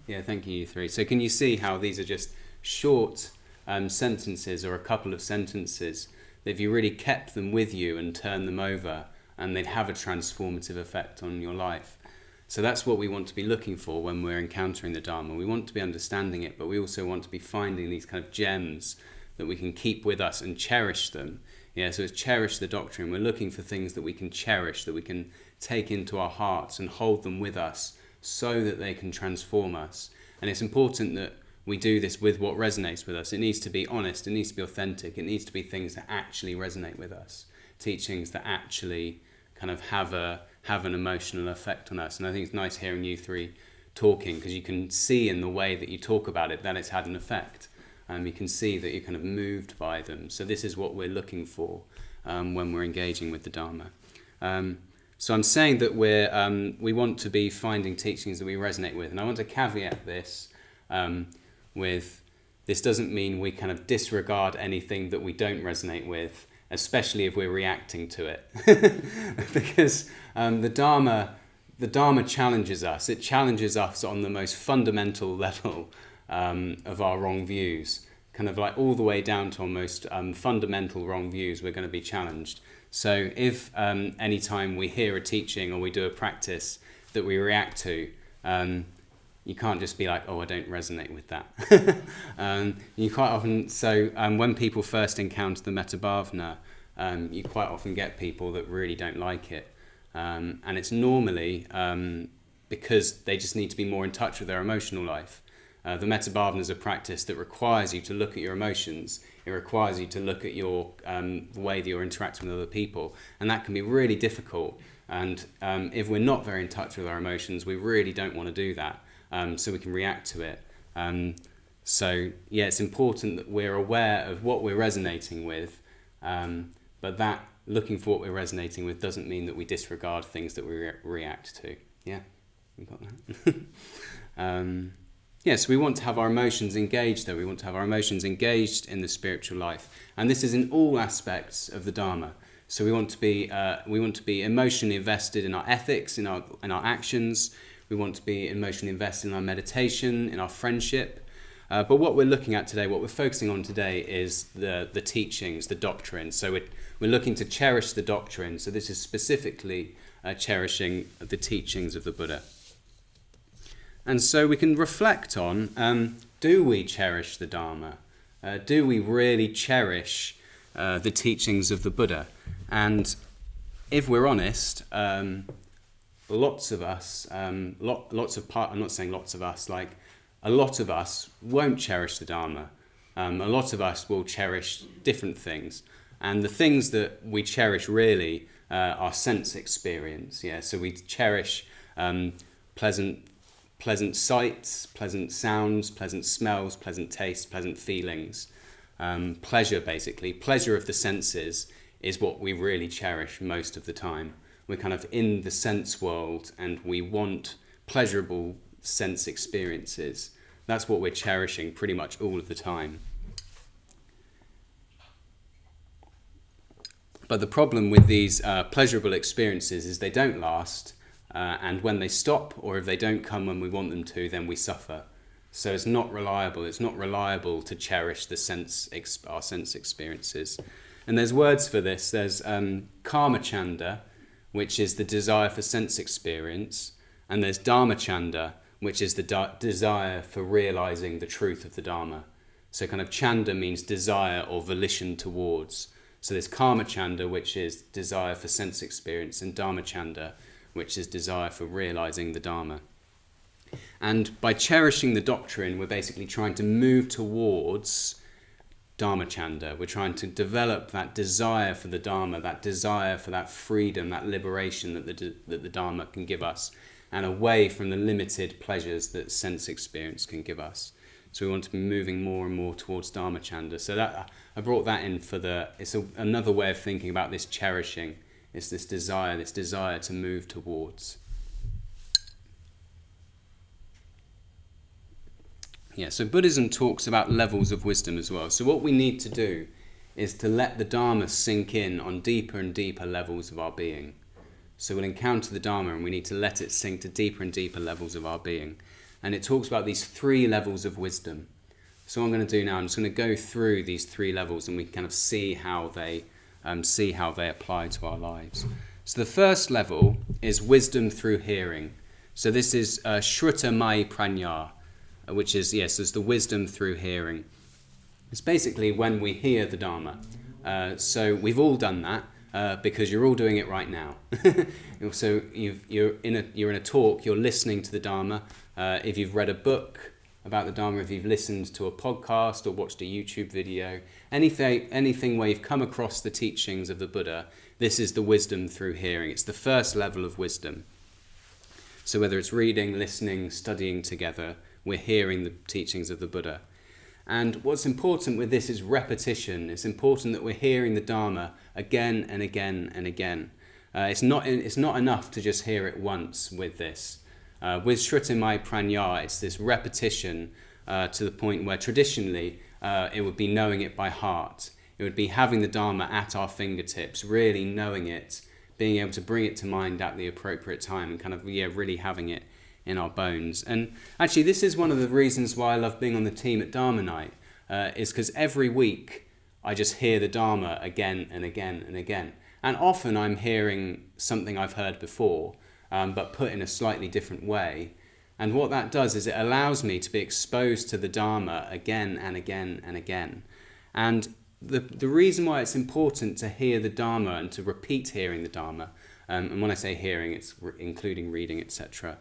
Yeah, thank you three. So can you see how these are just short sentences, or a couple of sentences, that if you really kept them with you and turned them over, and they'd have a transformative effect on your life. So that's what we want to be looking for when we're encountering the Dharma. We want to be understanding it, but we also want to be finding these kind of gems that we can keep with us and cherish them. Yeah, so it's cherish the doctrine. We're looking for things that we can cherish, that we can take into our hearts and hold them with us so that they can transform us. And it's important that we do this with what resonates with us. It needs to be honest, it needs to be authentic, it needs to be things that actually resonate with us, teachings that actually kind of have an emotional effect on us. And I think it's nice hearing you three talking, because you can see in the way that you talk about it that it's had an effect. You can see that you're kind of moved by them. So this is what we're looking for when we're engaging with the Dharma. So I'm saying that we want to be finding teachings that we resonate with. And I want to caveat this with, this doesn't mean we kind of disregard anything that we don't resonate with, especially if we're reacting to it. Because the Dharma challenges us. It challenges us on the most fundamental level of our wrong views, kind of like all the way down to our most fundamental wrong views. We're going to be challenged. So if any time we hear a teaching or we do a practice that we react to, you can't just be like, oh, I don't resonate with that. You quite often, so when people first encounter the Metta Bhavana, you quite often get people that really don't like it. And it's normally because they just need to be more in touch with their emotional life. The Metta Bhavana is a practice that requires you to look at your emotions. It requires you to look at your the way that you're interacting with other people. And that can be really difficult. And if we're not very in touch with our emotions, we really don't want to do that. So we can react to it. So yeah, it's important that we're aware of what we're resonating with, But that, looking for what we're resonating with, doesn't mean that we disregard things that we react to. Yeah, we got that. So we want to have our emotions engaged, though. We want to have our emotions engaged in the spiritual life, and this is in all aspects of the Dharma. So we want to be emotionally invested in our ethics, in our actions. We want to be emotionally invested in our meditation, in our friendship. But what we're looking at today, what we're focusing on today, is the teachings, the doctrine. So we're looking to cherish the doctrine. So this is specifically cherishing the teachings of the Buddha. And so we can reflect on, do we cherish the Dharma? Do we really cherish the teachings of the Buddha? And if we're honest, lots of us, I'm not saying lots of us, like a lot of us won't cherish the Dharma. A lot of us will cherish different things. And the things that we cherish really are sense experience. Yeah, so we cherish pleasant sights, pleasant sounds, pleasant smells, pleasant tastes, pleasant feelings. Pleasure, basically. Pleasure of the senses is what we really cherish most of the time. We're kind of in the sense world and we want pleasurable sense experiences. That's what we're cherishing pretty much all of the time. But the problem with these pleasurable experiences is they don't last, and when they stop, or if they don't come when we want them to, then we suffer. So it's not reliable. It's not reliable to cherish our sense experiences. And there's words for this. There's karma chanda, which is the desire for sense experience, and there's dharma chanda, which is the desire for realizing the truth of the Dharma. So kind of chanda means desire or volition towards. So there's karma chanda, which is desire for sense experience, and dharma chanda, which is desire for realizing the Dharma. And by cherishing the doctrine, we're basically trying to move towards dharma chanda. We're trying to develop that desire for the Dharma, that desire for that freedom, that liberation that the Dharma can give us, and away from the limited pleasures that sense experience can give us. So we want to be moving more and more towards dharma chanda. So that I brought that in it's another way of thinking about this cherishing. It's this desire to move towards. Yeah, so Buddhism talks about levels of wisdom as well. So what we need to do is to let the Dharma sink in on deeper and deeper levels of our being. So we'll encounter the Dharma and we need to let it sink to deeper and deeper levels of our being. And it talks about these 3 levels of wisdom. So what I'm going to do now, I'm just going to go through these 3 levels and we can kind of see how they apply to our lives. So the first level is wisdom through hearing. So this is Shruta Mai Pranya, which is, is the wisdom through hearing. It's basically when we hear the Dharma. So we've all done that because you're all doing it right now. So you're in a talk, you're listening to the Dharma. If you've read a book about the Dharma, if you've listened to a podcast or watched a YouTube video, anything where you've come across the teachings of the Buddha, this is the wisdom through hearing. It's the first level of wisdom. So whether it's reading, listening, studying together, we're hearing the teachings of the Buddha. And what's important with this is repetition. It's important that we're hearing the Dharma again and again and again. It's not enough to just hear it once with this. With Shruta Mai Pranya, it's this repetition to the point where traditionally it would be knowing it by heart. It would be having the Dharma at our fingertips, really knowing it, being able to bring it to mind at the appropriate time and kind of, really having it in our bones. And actually, this is one of the reasons why I love being on the team at Dharma Night, is because every week I just hear the Dharma again and again and again. And often I'm hearing something I've heard before, but put in a slightly different way. And what that does is it allows me to be exposed to the Dharma again and again and again. And the reason why it's important to hear the Dharma and to repeat hearing the Dharma, and when I say hearing, it's including reading, etc.,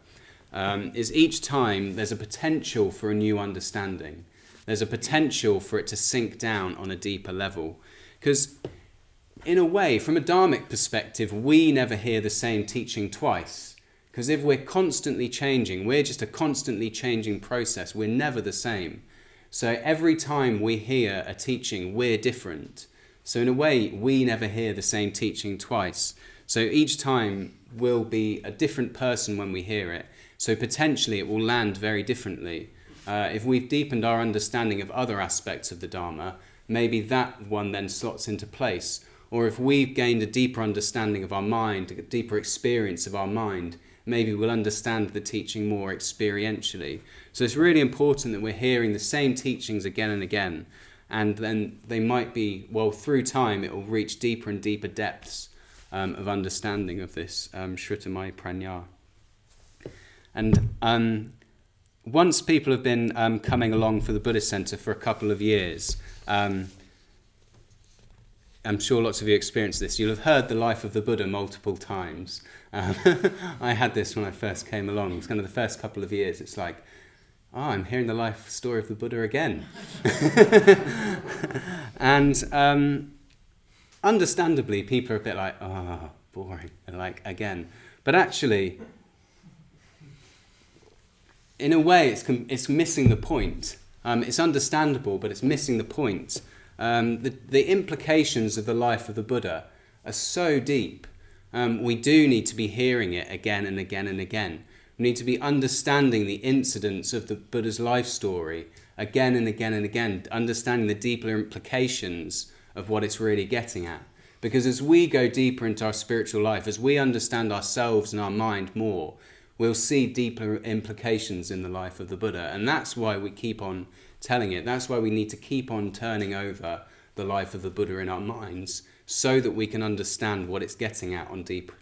is each time there's a potential for a new understanding. There's a potential for it to sink down on a deeper level. Because in a way, from a dharmic perspective, we never hear the same teaching twice. Because if we're constantly changing, we're just a constantly changing process. We're never the same. So every time we hear a teaching, we're different. So in a way, we never hear the same teaching twice. So each time we'll be a different person when we hear it. So potentially it will land very differently. If we've deepened our understanding of other aspects of the Dharma, maybe that one then slots into place. Or if we've gained a deeper understanding of our mind, a deeper experience of our mind, maybe we'll understand the teaching more experientially. So it's really important that we're hearing the same teachings again and again. And then they might be, well, through time, it will reach deeper and deeper depths of understanding of this Shrutamaya Prajna. And once people have been coming along for the Buddhist Centre for a couple of years, I'm sure lots of you experienced this. You'll have heard the life of the Buddha multiple times. I had this when I first came along. It was kind of the first couple of years. It's like, I'm hearing the life story of the Buddha again. And understandably, people are a bit like, boring, and like, again. But actually, in a way, it's missing the point. It's understandable, but it's missing the point. The implications of the life of the Buddha are so deep. We do need to be hearing it again and again and again. We need to be understanding the incidents of the Buddha's life story again and again and again, understanding the deeper implications of what it's really getting at. Because as we go deeper into our spiritual life, as we understand ourselves and our mind more, we'll see deeper implications in the life of the Buddha. And that's why we keep on telling it. That's why we need to keep on turning over the life of the Buddha in our minds so that we can understand what it's getting at on deeper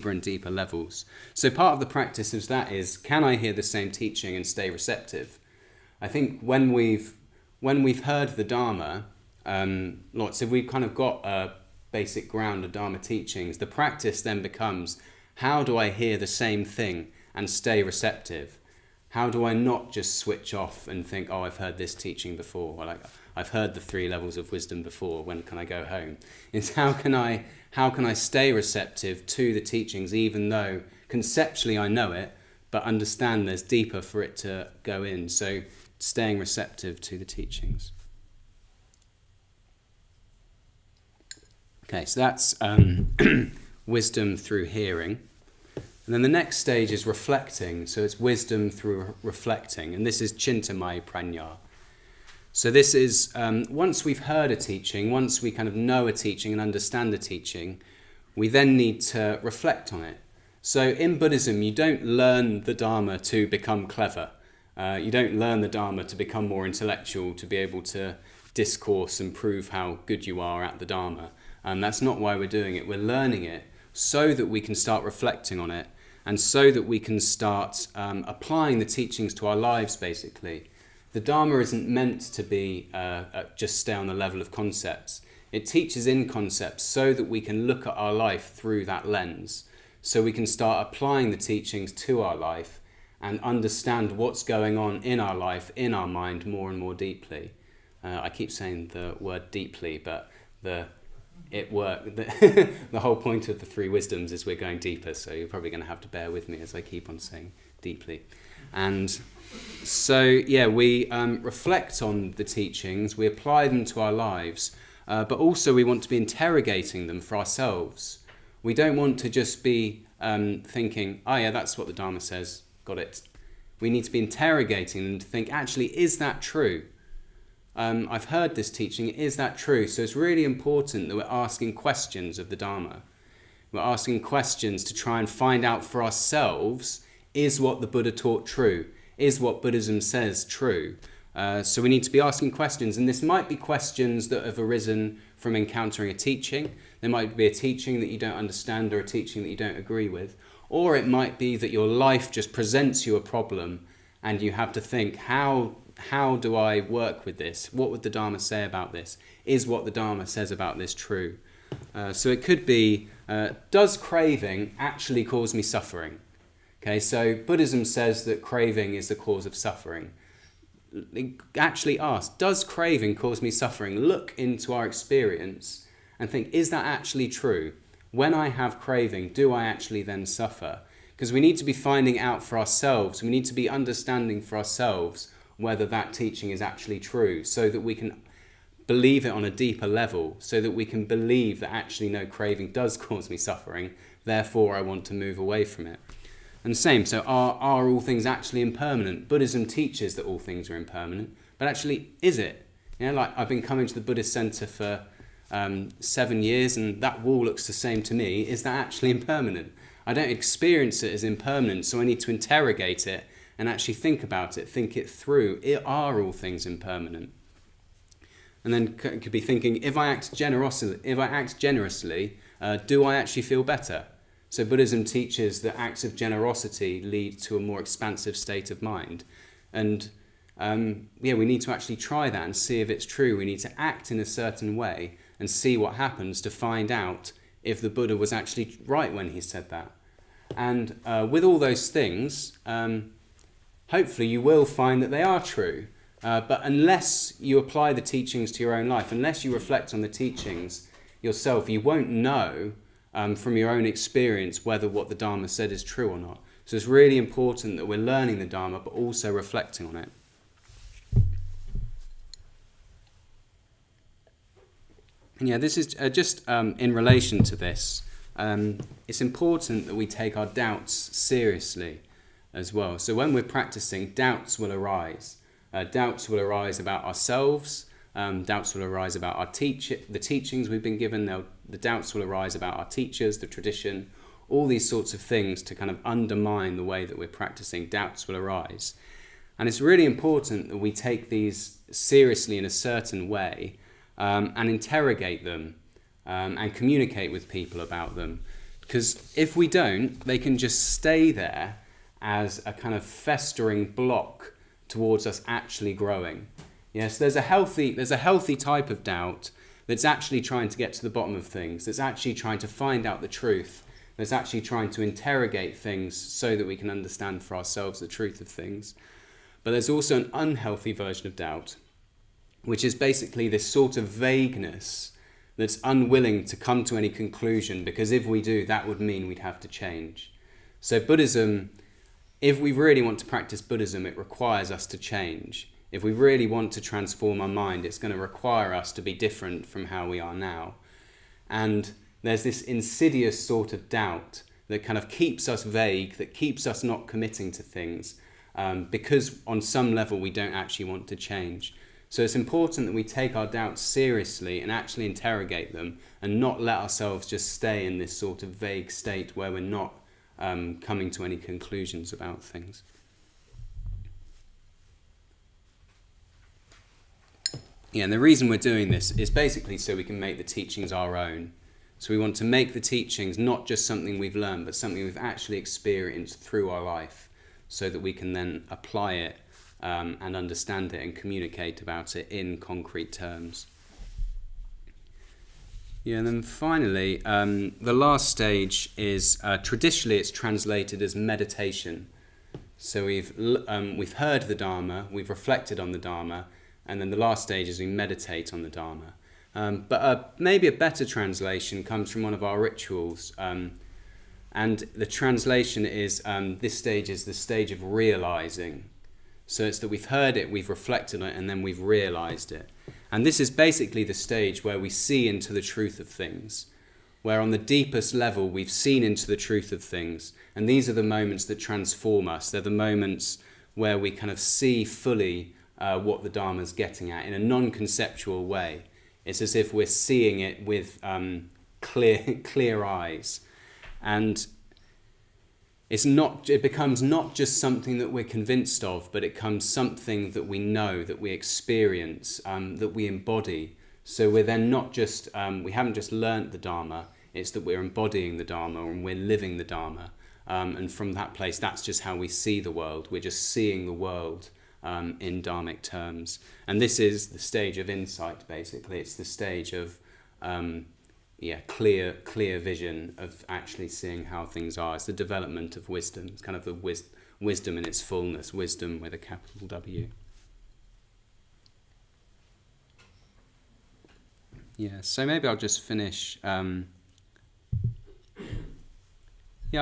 and deeper levels. So part of the practice of that is, can I hear the same teaching and stay receptive? I think when we've heard the Dharma, lots, if we've kind of got a basic ground of Dharma teachings, the practice then becomes, how do I hear the same thing and stay receptive? How do I not just switch off and think, I've heard this teaching before, or like, I've heard the 3 levels of wisdom before, when can I go home? It's how can I stay receptive to the teachings, even though conceptually I know it, but understand there's deeper for it to go in. So staying receptive to the teachings. Okay, so that's wisdom through hearing. And then the next stage is reflecting. So it's wisdom through reflecting. And this is Chintamaya Prajna. So this is, once we've heard a teaching, once we kind of know a teaching and understand the teaching, we then need to reflect on it. So in Buddhism, you don't learn the Dharma to become clever. You don't learn the Dharma to become more intellectual, to be able to discourse and prove how good you are at the Dharma. And that's not why we're doing it. We're learning it so that we can start reflecting on it and so that we can start applying the teachings to our lives, basically. The Dharma isn't meant to be just stay on the level of concepts. It teaches in concepts so that we can look at our life through that lens, so we can start applying the teachings to our life and understand what's going on in our life, in our mind, more and more deeply. I keep saying the word deeply, but the whole point of the 3 wisdoms is we're going deeper, so you're probably going to have to bear with me as I keep on saying deeply. And so, yeah, we reflect on the teachings, we apply them to our lives, but also we want to be interrogating them for ourselves. We don't want to just be thinking, yeah, that's what the Dharma says, got it. We need to be interrogating them to think, actually, is that true? I've heard this teaching, is that true? So it's really important that we're asking questions of the Dharma. We're asking questions to try and find out for ourselves, is what the Buddha taught true? Is what Buddhism says true? So we need to be asking questions, and this might be questions that have arisen from encountering a teaching. There might be a teaching that you don't understand or a teaching that you don't agree with. Or it might be that your life just presents you a problem and you have to think, how do I work with this? What would the Dharma say about this? Is what the Dharma says about this true? So it could be, does craving actually cause me suffering? Okay, so Buddhism says that craving is the cause of suffering. Actually ask, does craving cause me suffering? Look into our experience and think, is that actually true? When I have craving, do I actually then suffer? Because we need to be finding out for ourselves, we need to be understanding for ourselves whether that teaching is actually true, so that we can believe it on a deeper level, so that we can believe that actually no, craving does cause me suffering, therefore I want to move away from it. And same, so are all things actually impermanent? Buddhism teaches that all things are impermanent, but actually, is it? You know, like I've been coming to the Buddhist Centre for 7 years, and that wall looks the same to me. Is that actually impermanent? I don't experience it as impermanent, so I need to interrogate it and actually think about it, think it through. Are all things impermanent? And then could be thinking, if I act generously, do I actually feel better? So Buddhism teaches that acts of generosity lead to a more expansive state of mind. And we need to actually try that and see if it's true. We need to act in a certain way and see what happens to find out if the Buddha was actually right when he said that. And with all those things, hopefully you will find that they are true. But unless you apply the teachings to your own life, unless you reflect on the teachings yourself, you won't know from your own experience whether what the Dharma said is true or not. So it's really important that we're learning the Dharma, but also reflecting on it. And yeah, this is just in relation to this. It's important that we take our doubts seriously as well. So when we're practicing, doubts will arise. Doubts will arise about ourselves. Doubts will arise about the teachings we've been given. The doubts will arise about our teachers, the tradition, all these sorts of things to kind of undermine the way that we're practicing. Doubts will arise. And it's really important that we take these seriously in a certain way and interrogate them and communicate with people about them. Because if we don't, they can just stay there as a kind of festering block towards us actually growing. Yes, there's a healthy type of doubt that's actually trying to get to the bottom of things, that's actually trying to find out the truth, that's actually trying to interrogate things so that we can understand for ourselves the truth of things. But there's also an unhealthy version of doubt, which is basically this sort of vagueness that's unwilling to come to any conclusion, because if we do, that would mean we'd have to change. So Buddhism, if we really want to practice Buddhism, it requires us to change. If we really want to transform our mind, it's going to require us to be different from how we are now. And there's this insidious sort of doubt that kind of keeps us vague, that keeps us not committing to things, because on some level we don't actually want to change. So it's important that we take our doubts seriously and actually interrogate them, and not let ourselves just stay in this sort of vague state where we're not coming to any conclusions about things. Yeah, and the reason we're doing this is basically so we can make the teachings our own. So we want to make the teachings not just something we've learned, but something we've actually experienced through our life, so that we can then apply it and understand it and communicate about it in concrete terms. Yeah, and then finally, the last stage is, traditionally it's translated as meditation. So we've heard the Dharma, we've reflected on the Dharma, and then the last stage is we meditate on the Dharma. But maybe a better translation comes from one of our rituals. And the translation is, this stage is the stage of realizing. So it's that we've heard it, we've reflected on it, and then we've realized it. And this is basically the stage where we see into the truth of things, where on the deepest level we've seen into the truth of things. And these are the moments that transform us. They're the moments where we kind of see fully what the Dharma's getting at in a non-conceptual way. It's as if we're seeing it with clear eyes. And it becomes not just something that we're convinced of, but it becomes something that we know, that we experience, that we embody. So we're then not just, we haven't just learnt the Dharma, it's that we're embodying the Dharma and we're living the Dharma. And from that place, that's just how we see the world. We're just seeing the world in Dharmic terms. And this is the stage of insight, basically. It's the stage of clear vision of actually seeing how things are. It's the development of wisdom. It's kind of the wisdom in its fullness, wisdom with a capital W. Yeah, so maybe I'll just finish. I'll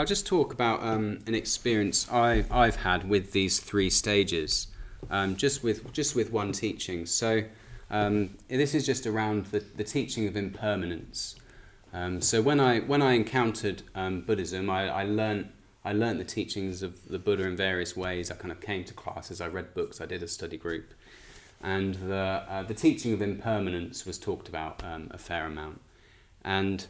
just talk about an experience I've had with these three stages, just with one teaching. So this is just around the teaching of impermanence. So when I encountered Buddhism, I learnt the teachings of the Buddha in various ways. I kind of came to classes, I read books, I did a study group, and the teaching of impermanence was talked about a fair amount. And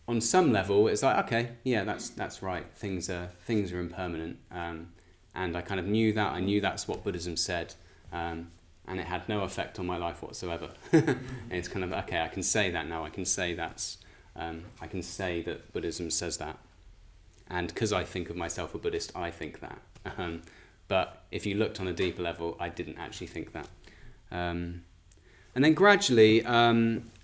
on some level, it's like, okay, yeah, that's right. Things are impermanent, and I kind of knew that. I knew that's what Buddhism said, and it had no effect on my life whatsoever. And it's kind of okay. I can say that now. I can say I can say that Buddhism says that, and because I think of myself a Buddhist, I think that. But if you looked on a deeper level, I didn't actually think that. And then gradually,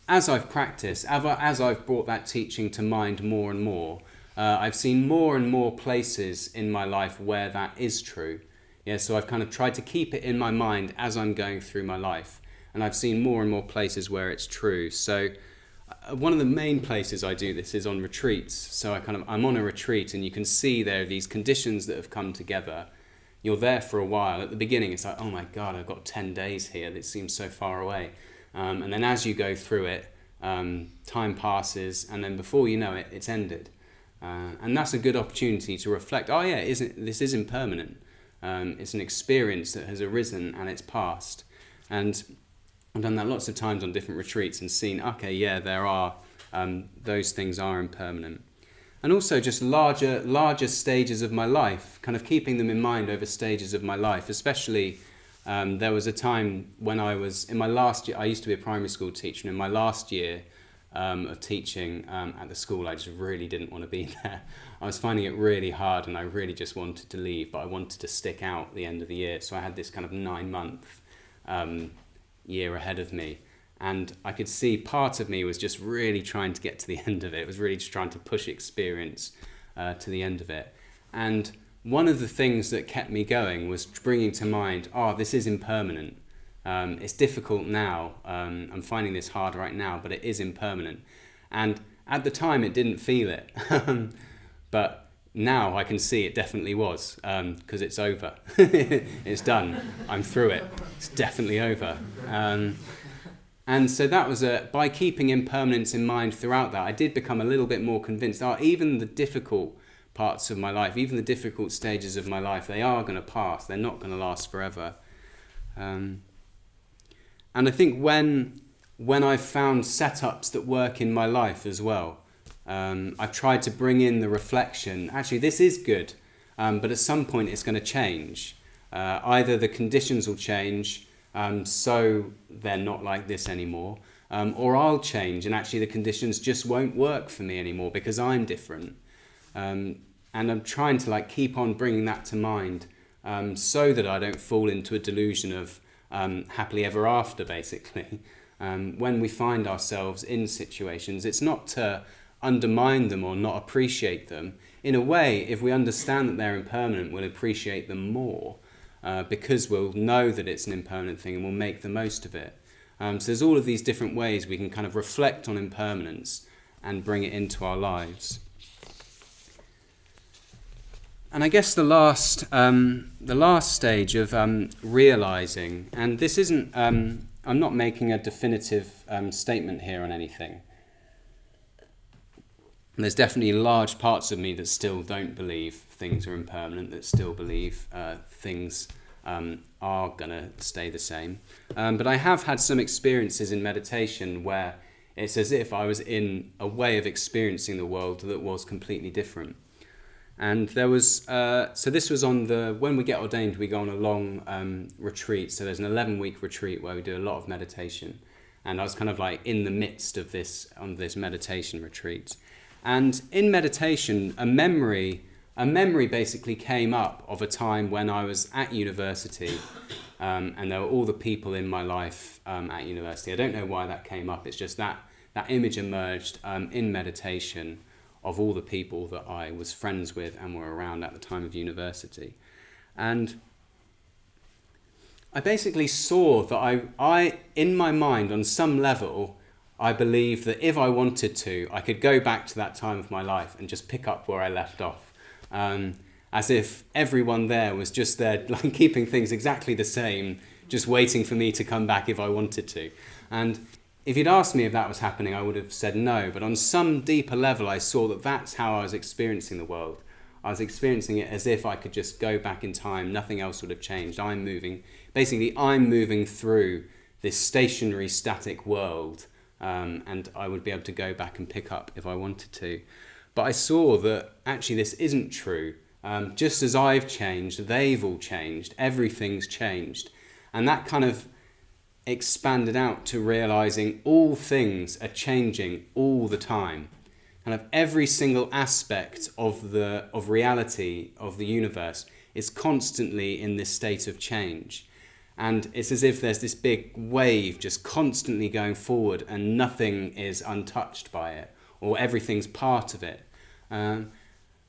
as I've practiced, as I've brought that teaching to mind more and more, I've seen more and more places in my life where that is true. Yeah, so I've kind of tried to keep it in my mind as I'm going through my life, and I've seen more and more places where it's true. So one of the main places I do this is on retreats. So I'm on a retreat, and you can see there are these conditions that have come together. You're there for a while. At the beginning, it's like, oh my God, I've got 10 days here. This seems so far away. And then as you go through it, time passes, and then before you know it, it's ended. And that's a good opportunity to reflect, oh yeah, this is impermanent. It's an experience that has arisen and it's passed. And I've done that lots of times on different retreats and seen, okay, yeah, there are, those things are impermanent. And also just larger stages of my life, kind of keeping them in mind over stages of my life, especially there was a time when I was in my last year. I used to be a primary school teacher, and in my last year of teaching at the school, I just really didn't want to be there. I was finding it really hard, and I really just wanted to leave, but I wanted to stick out the end of the year. So I had this kind of 9-month year ahead of me, and I could see part of me was just really trying to get to the end of it. It was really just trying to push experience to the end of it. And one of the things that kept me going was bringing to mind, this is impermanent. It's difficult now. I'm finding this hard right now, but it is impermanent. And at the time, it didn't feel it. But now I can see it definitely was, because it's over. It's done. I'm through it. It's definitely over. And so that was by keeping impermanence in mind throughout that, I did become a little bit more convinced, even the difficult parts of my life, even the difficult stages of my life, they are going to pass. They're not going to last forever. And I think when I've found setups that work in my life as well, I've tried to bring in the reflection, actually this is good, but at some point it's going to change. Either the conditions will change, so they're not like this anymore, or I'll change and actually the conditions just won't work for me anymore because I'm different. And I'm trying to keep on bringing that to mind, so that I don't fall into a delusion of happily ever after, basically. When we find ourselves in situations, it's not to undermine them or not appreciate them. In a way, if we understand that they're impermanent, we'll appreciate them more, because we'll know that it's an impermanent thing and we'll make the most of it. So there's all of these different ways we can kind of reflect on impermanence and bring it into our lives. And I guess the last stage of realizing, and this isn't, I'm not making a definitive statement here on anything. There's definitely large parts of me that still don't believe things are impermanent, that still believe things are going to stay the same. But I have had some experiences in meditation where it's as if I was in a way of experiencing the world that was completely different. And there was, so this was when we get ordained, we go on a long retreat. So there's an 11-week retreat where we do a lot of meditation. And I was kind of in the midst of this, on this meditation retreat. And in meditation, a memory basically came up of a time when I was at university, and there were all the people in my life at university. I don't know why that came up. It's just that image emerged in meditation of all the people that I was friends with and were around at the time of university. And I basically saw that I in my mind, on some level, I believed that if I wanted to, I could go back to that time of my life and just pick up where I left off. And as if everyone there was just there, like keeping things exactly the same, just waiting for me to come back if I wanted to. And if you'd asked me if that was happening, I would have said no. But on some deeper level, I saw that that's how I was experiencing the world. I was experiencing it as if I could just go back in time. Nothing else would have changed. I'm moving through this stationary, static world, and I would be able to go back and pick up if I wanted to. But I saw that actually this isn't true. Just as I've changed, they've all changed. Everything's changed. And that kind of expanded out to realizing all things are changing all the time. Kind of every single aspect of reality, of the universe, is constantly in this state of change. And it's as if there's this big wave just constantly going forward and nothing is untouched by it, or everything's part of it. And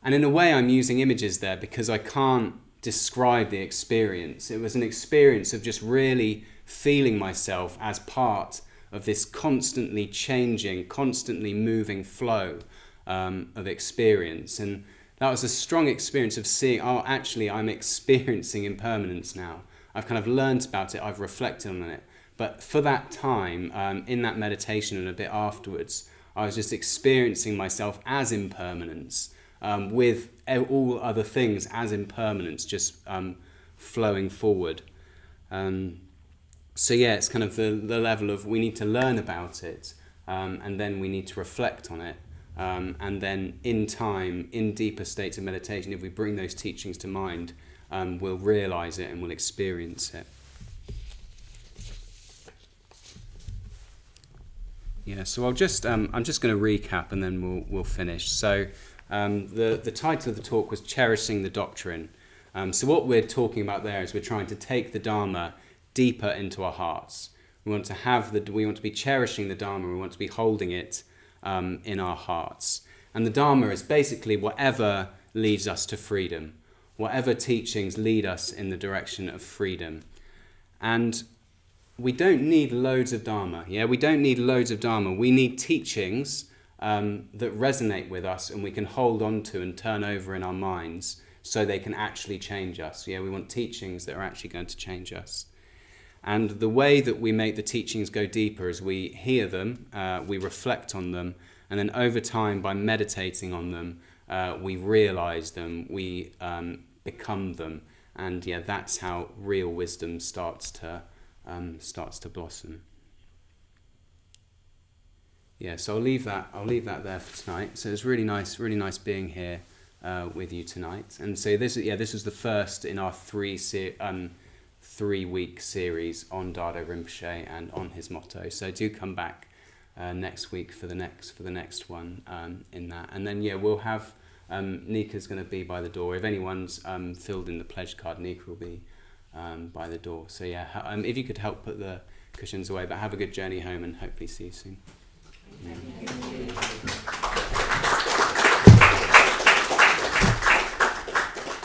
in a way I'm using images there because I can't describe the experience. It was an experience of just really feeling myself as part of this constantly changing, constantly moving flow of experience. And that was a strong experience of seeing, oh, actually I'm experiencing impermanence now. I've kind of learned about it, I've reflected on it. But for that time, in that meditation and a bit afterwards, I was just experiencing myself as impermanence, with all other things as impermanence, just flowing forward. So yeah, it's kind of the level of we need to learn about it, and then we need to reflect on it. And then in time, in deeper states of meditation, if we bring those teachings to mind, we'll realize it and we'll experience it. Yeah, so I'm just going to recap and then we'll finish. So the title of the talk was Cherishing the Doctrine. So what we're talking about there is we're trying to take the Dharma deeper into our hearts. We want to be cherishing the Dharma. We want to be holding it in our hearts. And the Dharma is basically whatever leads us to freedom, whatever teachings lead us in the direction of freedom. And we don't need loads of Dharma. Yeah, we don't need loads of Dharma. We need teachings that resonate with us and we can hold on to and turn over in our minds so they can actually change us. Yeah, we want teachings that are actually going to change us. And the way that we make the teachings go deeper is we hear them, we reflect on them, and then over time, by meditating on them, we realize them, we become them, and yeah, that's how real wisdom starts to blossom. Yeah, so I'll leave that there for tonight. So it's really nice being here with you tonight. And so this was the first in our 3-week series on Dardo Rimpoche and on his motto. So do come back next week for the next one in that. And then we'll have Nika's going to be by the door. If anyone's filled in the pledge card, Nika will be by the door. So if you could help put the cushions away, but have a good journey home and hopefully see you soon.